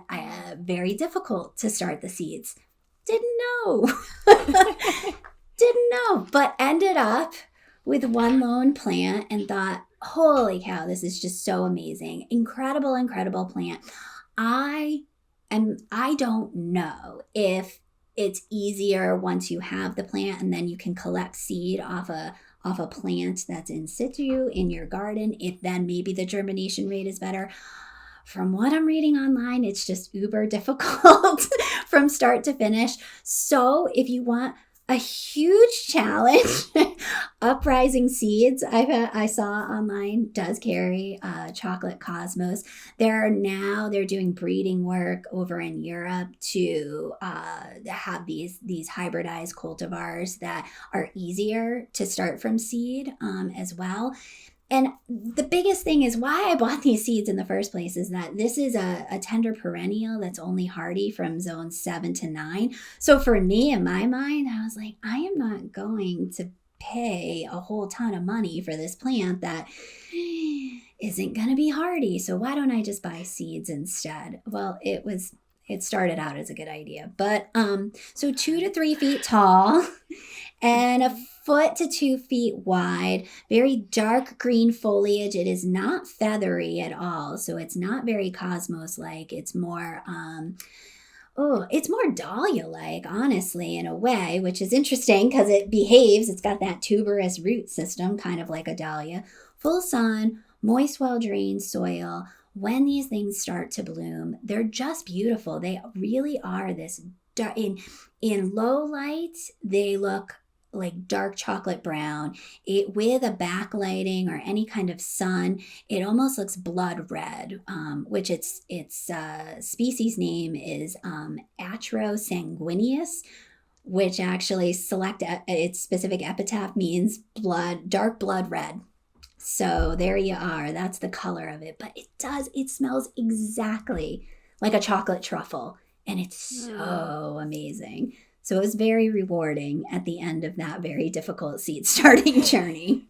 very difficult to start the seeds. Didn't know. Didn't know, but ended up with one lone plant and thought, holy cow, this is just so amazing. Incredible, incredible plant. I don't know if it's easier once you have the plant and then you can collect seed off a plant that's in situ in your garden, if then maybe the germination rate is better. From what I'm reading online, it's just uber difficult from start to finish. So if you want a huge challenge, Uprising Seeds, I saw online, does carry chocolate cosmos. They're doing breeding work over in Europe to have these hybridized cultivars that are easier to start from seed as well. And the biggest thing is why I bought these seeds in the first place is that this is a tender perennial that's only hardy from zone 7 to 9. So for me, in my mind, I was like, I am not going to pay a whole ton of money for this plant that isn't going to be hardy. So why don't I just buy seeds instead? Well, it started out as a good idea. But so 2 to 3 feet tall and a foot to 2 feet wide, very dark green foliage. It is not feathery at all, so it's not very cosmos-like. It's more, it's more dahlia-like, honestly, in a way, which is interesting because it behaves. It's got that tuberous root system, kind of like a dahlia. Full sun, moist, well-drained soil. When these things start to bloom, they're just beautiful. They really are this dark. In low light, they look like dark chocolate brown. With a backlighting or any kind of sun, it almost looks blood red, which its species name is Atrosanguineus, which actually its specific epitaph means dark blood red. So there you are. That's the color of it. But it smells exactly like a chocolate truffle, and it's so amazing. So it was very rewarding at the end of that very difficult seed starting journey.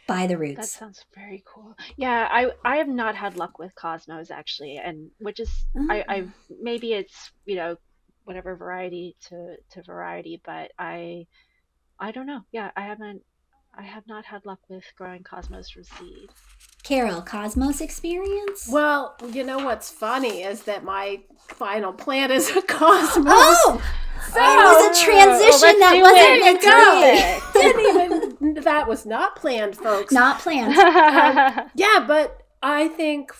By the roots. That sounds very cool. Yeah, I have not had luck with cosmos actually, and which is I maybe it's whatever variety to variety, but I don't know. Yeah, I have not had luck with growing cosmos from seed. Carol, cosmos experience? Well, you know what's funny is that my final plant is a cosmos. Oh! So it was a transition that wasn't meant to be. That was not planned, folks. Not planned. Yeah, but I think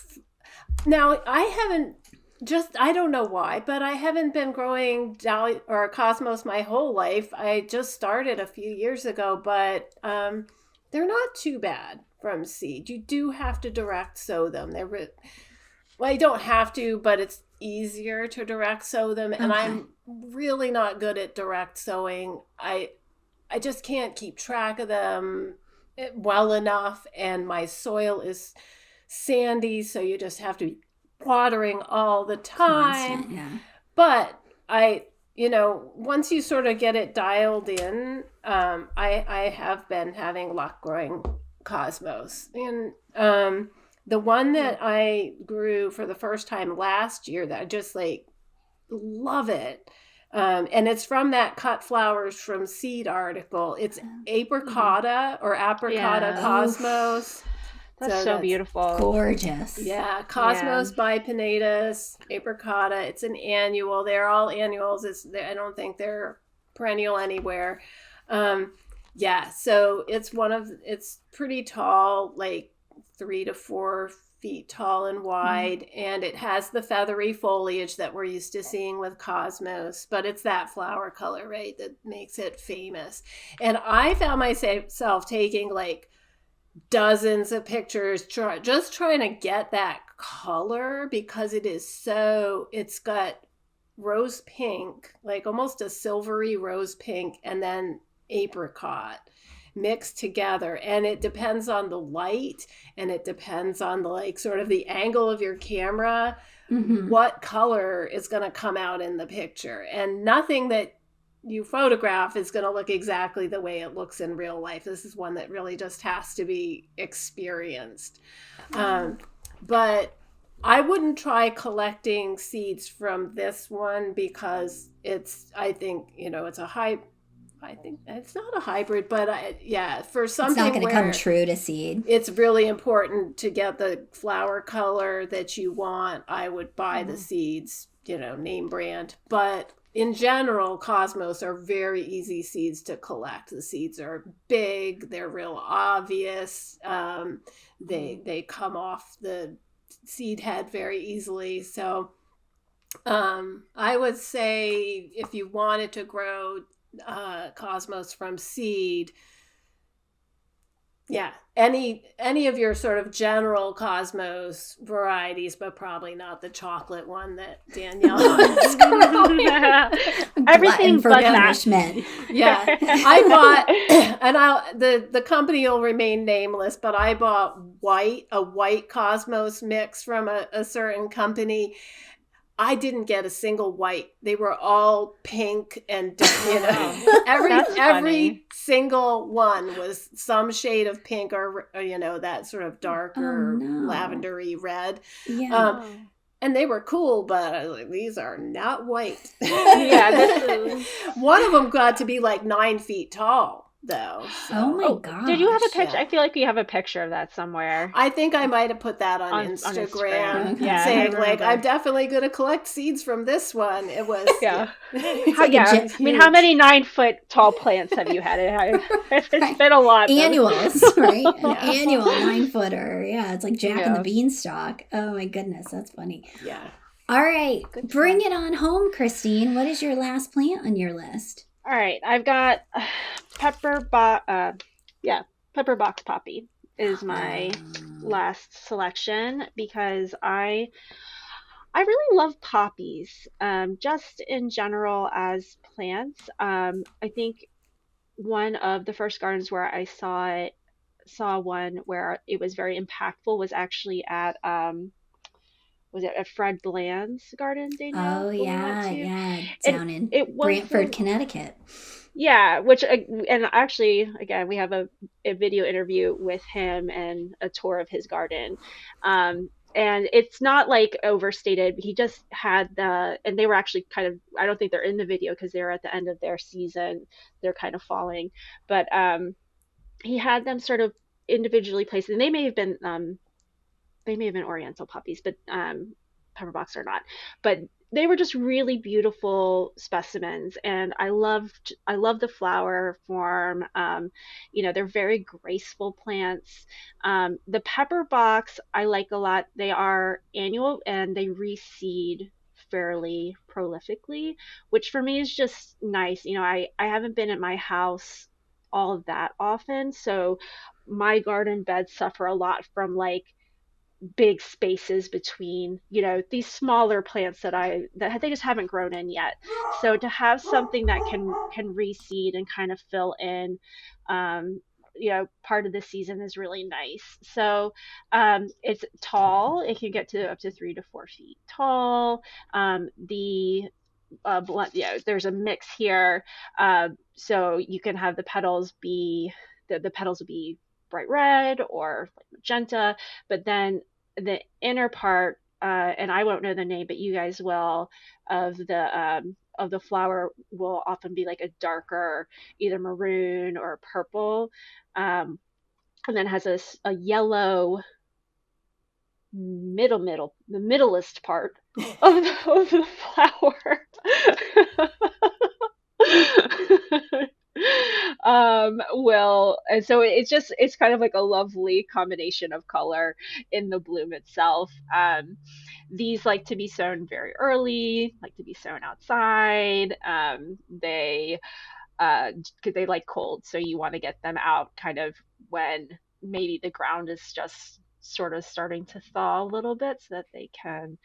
now I don't know why, but I haven't been growing dahlia or cosmos my whole life. I just started a few years ago, but they're not too bad from seed. You do have to direct sow them. Well, you don't have to, but it's easier to direct sow them. And I'm really not good at direct sowing. I just can't keep track of them well enough. And my soil is sandy, so you just have to be watering all the time. Constant, yeah. But once you sort of get it dialed in, I have been having luck growing cosmos. And the one that I grew for the first time last year that I just love it. And it's from that Cut Flowers from Seed article. It's apricota cosmos. That's so beautiful. Gorgeous. Yeah, Cosmos bipinnatus, apricota. It's an annual. They're all annuals. I don't think they're perennial anywhere. Yeah, so it's pretty tall, like 3 to 4 feet tall and wide, and it has the feathery foliage that we're used to seeing with cosmos, but it's that flower color, right, that makes it famous. And I found myself taking like dozens of pictures, just trying to get that color, because it's got rose pink, like almost a silvery rose pink, and then apricot mixed together. And it depends on the light, and it depends on the like sort of the angle of your camera, what color is going to come out in the picture. And nothing that you photograph is going to look exactly the way it looks in real life. This is one that really just has to be experienced. But I wouldn't try collecting seeds from this one, because I think it's not a hybrid, but for something it's not going to come true to seed. It's really important to get the flower color that you want. I would buy the seeds, name brand. But in general, cosmos are very easy seeds to collect. The seeds are big, they're real obvious. They come off the seed head very easily. So I would say if you wanted to grow cosmos from seed, any of your sort of general cosmos varieties, but probably not the chocolate one that Danielle is growing. Everything for but punishment. Yeah, I bought, and the company will remain nameless, but I bought a white cosmos mix from a certain company. I didn't get a single white. They were all pink, and every single one was some shade of pink, or that sort of darker lavendery red. Yeah. And they were cool, but I was like, these are not white. Yeah, one of them got to be like 9 feet tall, though. So. Oh my god! Did you have a picture? I feel like you have a picture of that somewhere. I think I might have put that on Instagram. Okay. Yeah, saying like, I'm definitely going to collect seeds from this one. It was I mean, how many 9 foot tall plants have you had? It's been a lot. Annuals, right? An annual 9 footer. Yeah, it's like Jack and the Beanstalk. Oh my goodness, that's funny. Yeah. All right, bring it on home, Christine. What is your last plant on your list? All right, I've got pepper box poppy is my last selection, because I really love poppies, just in general as plants. I think one of the first gardens where I saw one where it was very impactful was actually at was it at Fred Bland's garden, Danielle? Oh yeah, down in it Brantford, Connecticut. Yeah, and actually, again, we have a video interview with him and a tour of his garden. And it's not like overstated. He just had and they were actually kind of, I don't think they're in the video because they're at the end of their season. They're kind of falling. But he had them sort of individually placed, and they may have been Oriental poppies, but pepperbox are not. But they were just really beautiful specimens, and I love the flower form. They're very graceful plants. The pepperbox I like a lot. They are annual and they reseed fairly prolifically, which for me is just nice. I haven't been at my house all that often, so my garden beds suffer a lot from like big spaces between these smaller plants that they just haven't grown in yet. So to have something that can reseed and kind of fill in part of the season is really nice. So it's tall. It can get to up to 3 to 4 feet tall. There's a mix here, so you can have the petals be the petals will be bright red or like magenta, but then the inner part, and I won't know the name, but you guys will, of the flower will often be like a darker, either maroon or purple, and then has a yellow the middleest part of the flower. will, and so it's kind of like a lovely combination of color in the bloom itself. These like to be sown very early, like to be sown outside. They because they like cold, so you want to get them out kind of when maybe the ground is just sort of starting to thaw a little bit, so that they can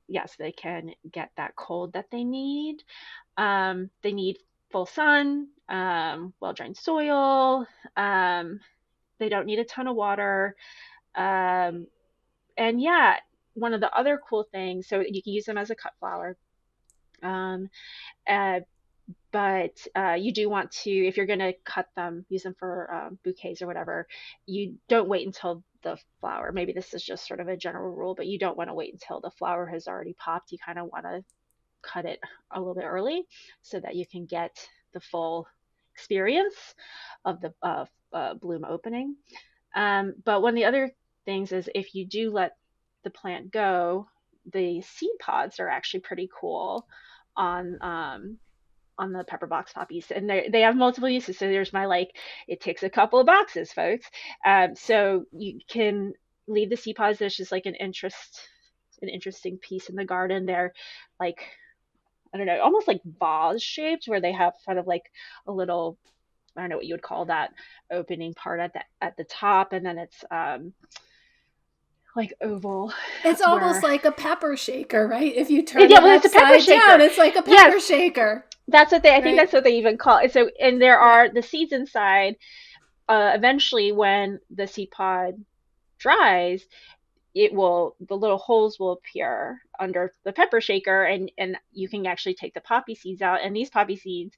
yes, they can get that cold that they need. They need full sun, well drained soil. They don't need a ton of water. Um, and yeah, one of the other cool things, so you can use them as a cut flower. Um, uh, but you do want to, if you're going to cut them, use them for bouquets or whatever, you don't wait until the flower. Maybe this is just sort of a general rule, but you don't want to wait until the flower has already popped. You kind of want to cut it a little bit early so that you can get the full experience of the bloom opening. But one of the other things is if you do let the plant go, the seed pods are actually pretty cool on the pepper box poppies, and they have multiple uses. So there's my like, it ticks a couple of boxes, folks. So you can leave the seed pods. There's just like an interesting piece in the garden. They're like, I don't know, almost like vase shaped, where they have kind of like a little, I don't know what you would call that opening part at the top, and then it's like oval. It's where almost like a pepper shaker, right? If you turn it well, it's a pepper upside down, shaker. it's like a pepper Yes, shaker. that's what I think Right. that's what they even call it. So, and there are the seeds inside. Eventually, when the seed pod dries, the little holes will appear under the pepper shaker, and you can actually take the poppy seeds out. And these poppy seeds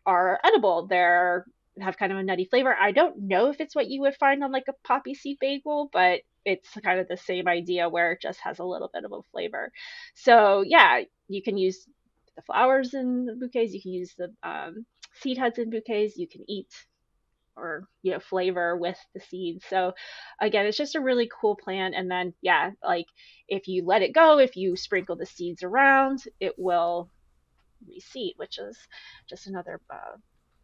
are edible. They're have kind of a nutty flavor. I don't know if it's what you would find on like a poppy seed bagel, but it's kind of the same idea where it just has a little bit of a flavor. So yeah, you can use the flowers in the bouquets. You can use the seed heads in bouquets. You can eat or flavor with the seeds. So again, it's just a really cool plant. And then yeah, like if you let it go, if you sprinkle the seeds around, it will reseed, which is just another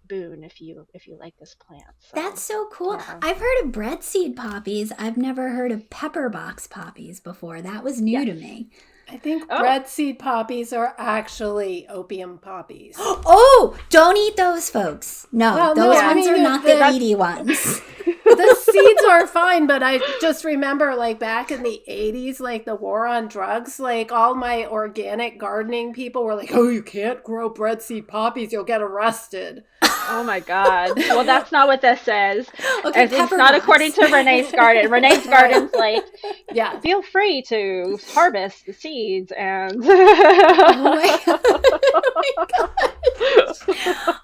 boon if you like this plant. So That's so cool. yeah. I've heard of bread seed poppies. I've never heard of pepper box poppies before. That was new Yes. to me. I think Oh. bread seed poppies are actually opium poppies. Oh, don't eat those, folks. No, Well, those no, I ones mean, are not the eaty ones. The seeds are fine, but I just remember like back in the 80s, like the war on drugs, like all my organic gardening people were like, oh, you can't grow bread seed poppies, you'll get arrested. Oh my God. Well, that's not what this says. Okay, At least pepper not box. according to Renee's garden. Renee's garden's like, Yeah. feel free to harvest the seeds and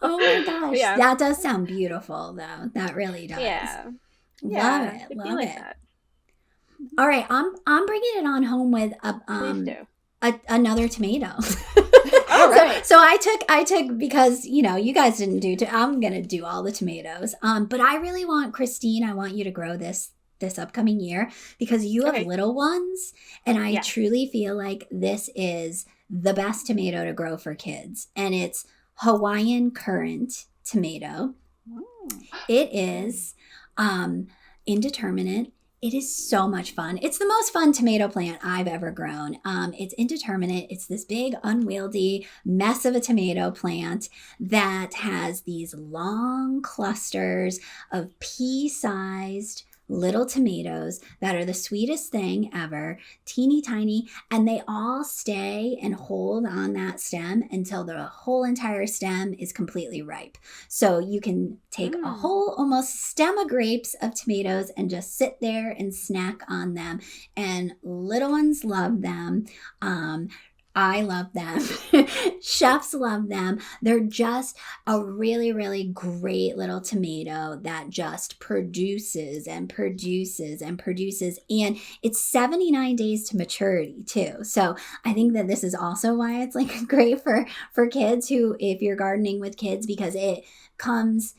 Oh my gosh. Yeah. That does sound beautiful, though. That really does. yeah. Love Yeah. it. It'd be Love like it. that. All right, I'm bringing it on home with Please do. another tomato. All right. So I took because you guys didn't do. I'm gonna do all the tomatoes. But I really want Christine. I want you to grow this upcoming year because you have Okay. little ones, and I Yeah. truly feel like this is the best tomato to grow for kids, and it's Hawaiian currant tomato. It is indeterminate. It is so much fun. It's the most fun tomato plant I've ever grown. It's indeterminate. It's this big, unwieldy mess of a tomato plant that has these long clusters of pea-sized little tomatoes that are the sweetest thing ever, teeny tiny, and they all stay and hold on that stem until the whole entire stem is completely ripe. So you can take a whole almost stem of grapes of tomatoes and just sit there and snack on them, and little ones love them. I love them. Chefs love them. They're just a really, really great little tomato that just produces and produces and produces. And it's 79 days to maturity too. So I think that this is also why it's like great for kids who, if you're gardening with kids, because it comes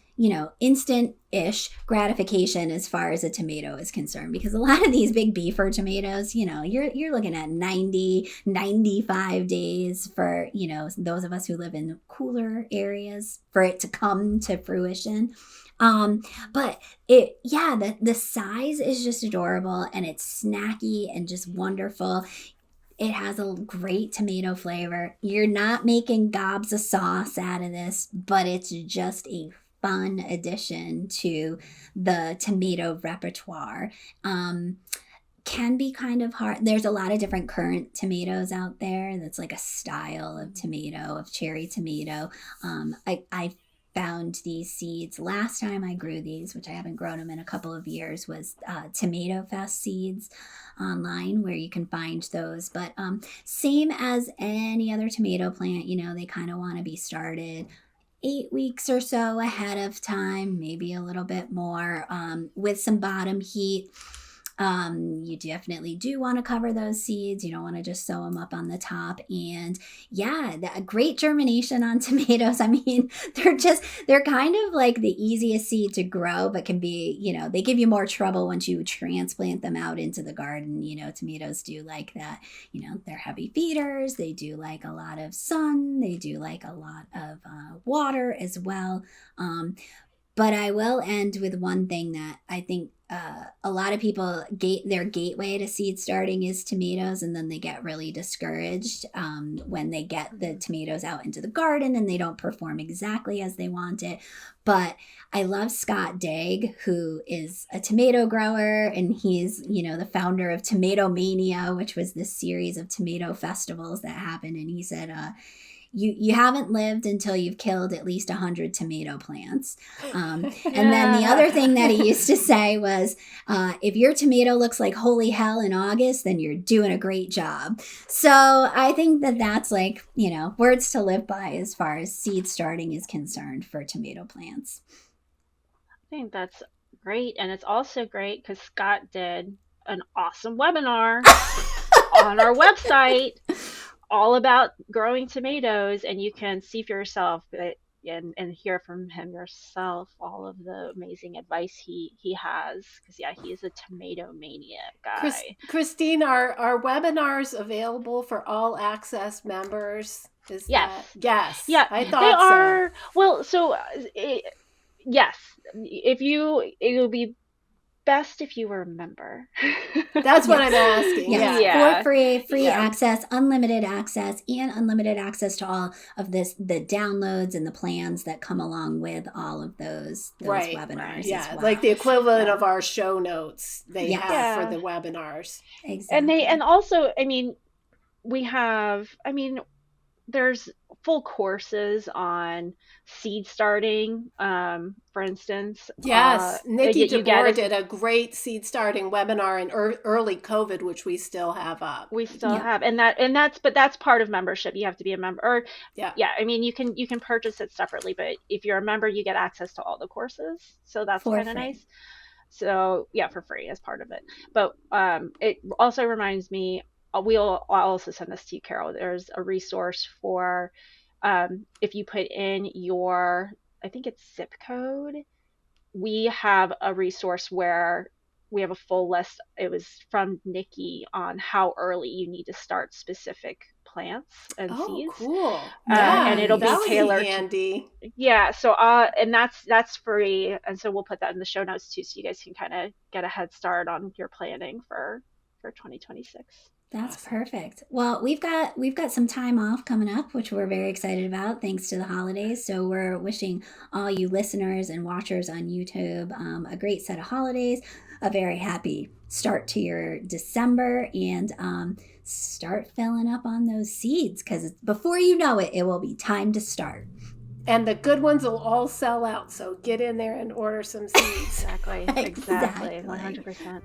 instant-ish gratification as far as a tomato is concerned, because a lot of these big beefer tomatoes, you're looking at 90, 95 days for, those of us who live in cooler areas for it to come to fruition. But the size is just adorable, and it's snacky and just wonderful. It has a great tomato flavor. You're not making gobs of sauce out of this, but it's just a fun addition to the tomato repertoire. Can be kind of hard. There's a lot of different currant tomatoes out there. That's like a style of tomato, of cherry tomato. I found these seeds last time I grew these, which I haven't grown them in a couple of years, was Tomato Fest seeds online, where you can find those. But same as any other tomato plant, they kind of want to be started 8 weeks or so ahead of time, maybe a little bit more, with some bottom heat. You definitely do want to cover those seeds. You don't want to just sow them up on the top. And a great germination on tomatoes. I mean, they're kind of like the easiest seed to grow, but can be, they give you more trouble once you transplant them out into the garden. Tomatoes do like that. They're heavy feeders. They do like a lot of sun. They do like a lot of water as well. But I will end with one thing that I think a lot of people, their gateway to seed starting is tomatoes, and then they get really discouraged when they get the tomatoes out into the garden and they don't perform exactly as they want it. But I love Scott Daig, who is a tomato grower, and he's, the founder of Tomato Mania, which was this series of tomato festivals that happened. And he said, you haven't lived until you've killed at least 100 tomato plants. And then the other thing that he used to say was, if your tomato looks like holy hell in August, then you're doing a great job. So I think that's like, words to live by as far as seed starting is concerned for tomato plants. I think that's great. And it's also great because Scott did an awesome webinar on our website all about growing tomatoes, and you can see for yourself and hear from him yourself all of the amazing advice he has, because he is a tomato mania guy. Christine, are webinars available for all access members? Yes. Yeah, I thought they so. are. Well, so yes, it will be best if you were a member. That's what I'm asking. Yeah. For free access, unlimited access, and unlimited access to all of the downloads and the plans that come along with all of those webinars. Yeah, as well. Like the equivalent of our show notes they have for the webinars. Exactly. And also, we have, there's full courses on seed starting, for instance. Yes, Nikki DeBoer did a great seed starting webinar in early COVID, which we still have up. We still have, but that's part of membership. You have to be a member. You can purchase it separately, but if you're a member, you get access to all the courses. So that's kind of nice. So for free as part of it. But it also reminds me. I'll also send this to you, Carol. There's a resource for if you put in your, I think it's zip code. We have a resource where we have a full list. It was from Nikki on how early you need to start specific plants and seeds. Cool. And it'll be tailored. Handy. So and that's free, and so we'll put that in the show notes too, so you guys can kind of get a head start on your planning for 2026. That's perfect. Well, we've got some time off coming up, which we're very excited about, thanks to the holidays. So we're wishing all you listeners and watchers on YouTube a great set of holidays, a very happy start to your December, and start filling up on those seeds, because before you know it, it will be time to start. And the good ones will all sell out. So get in there and order some seeds. Exactly. 100%.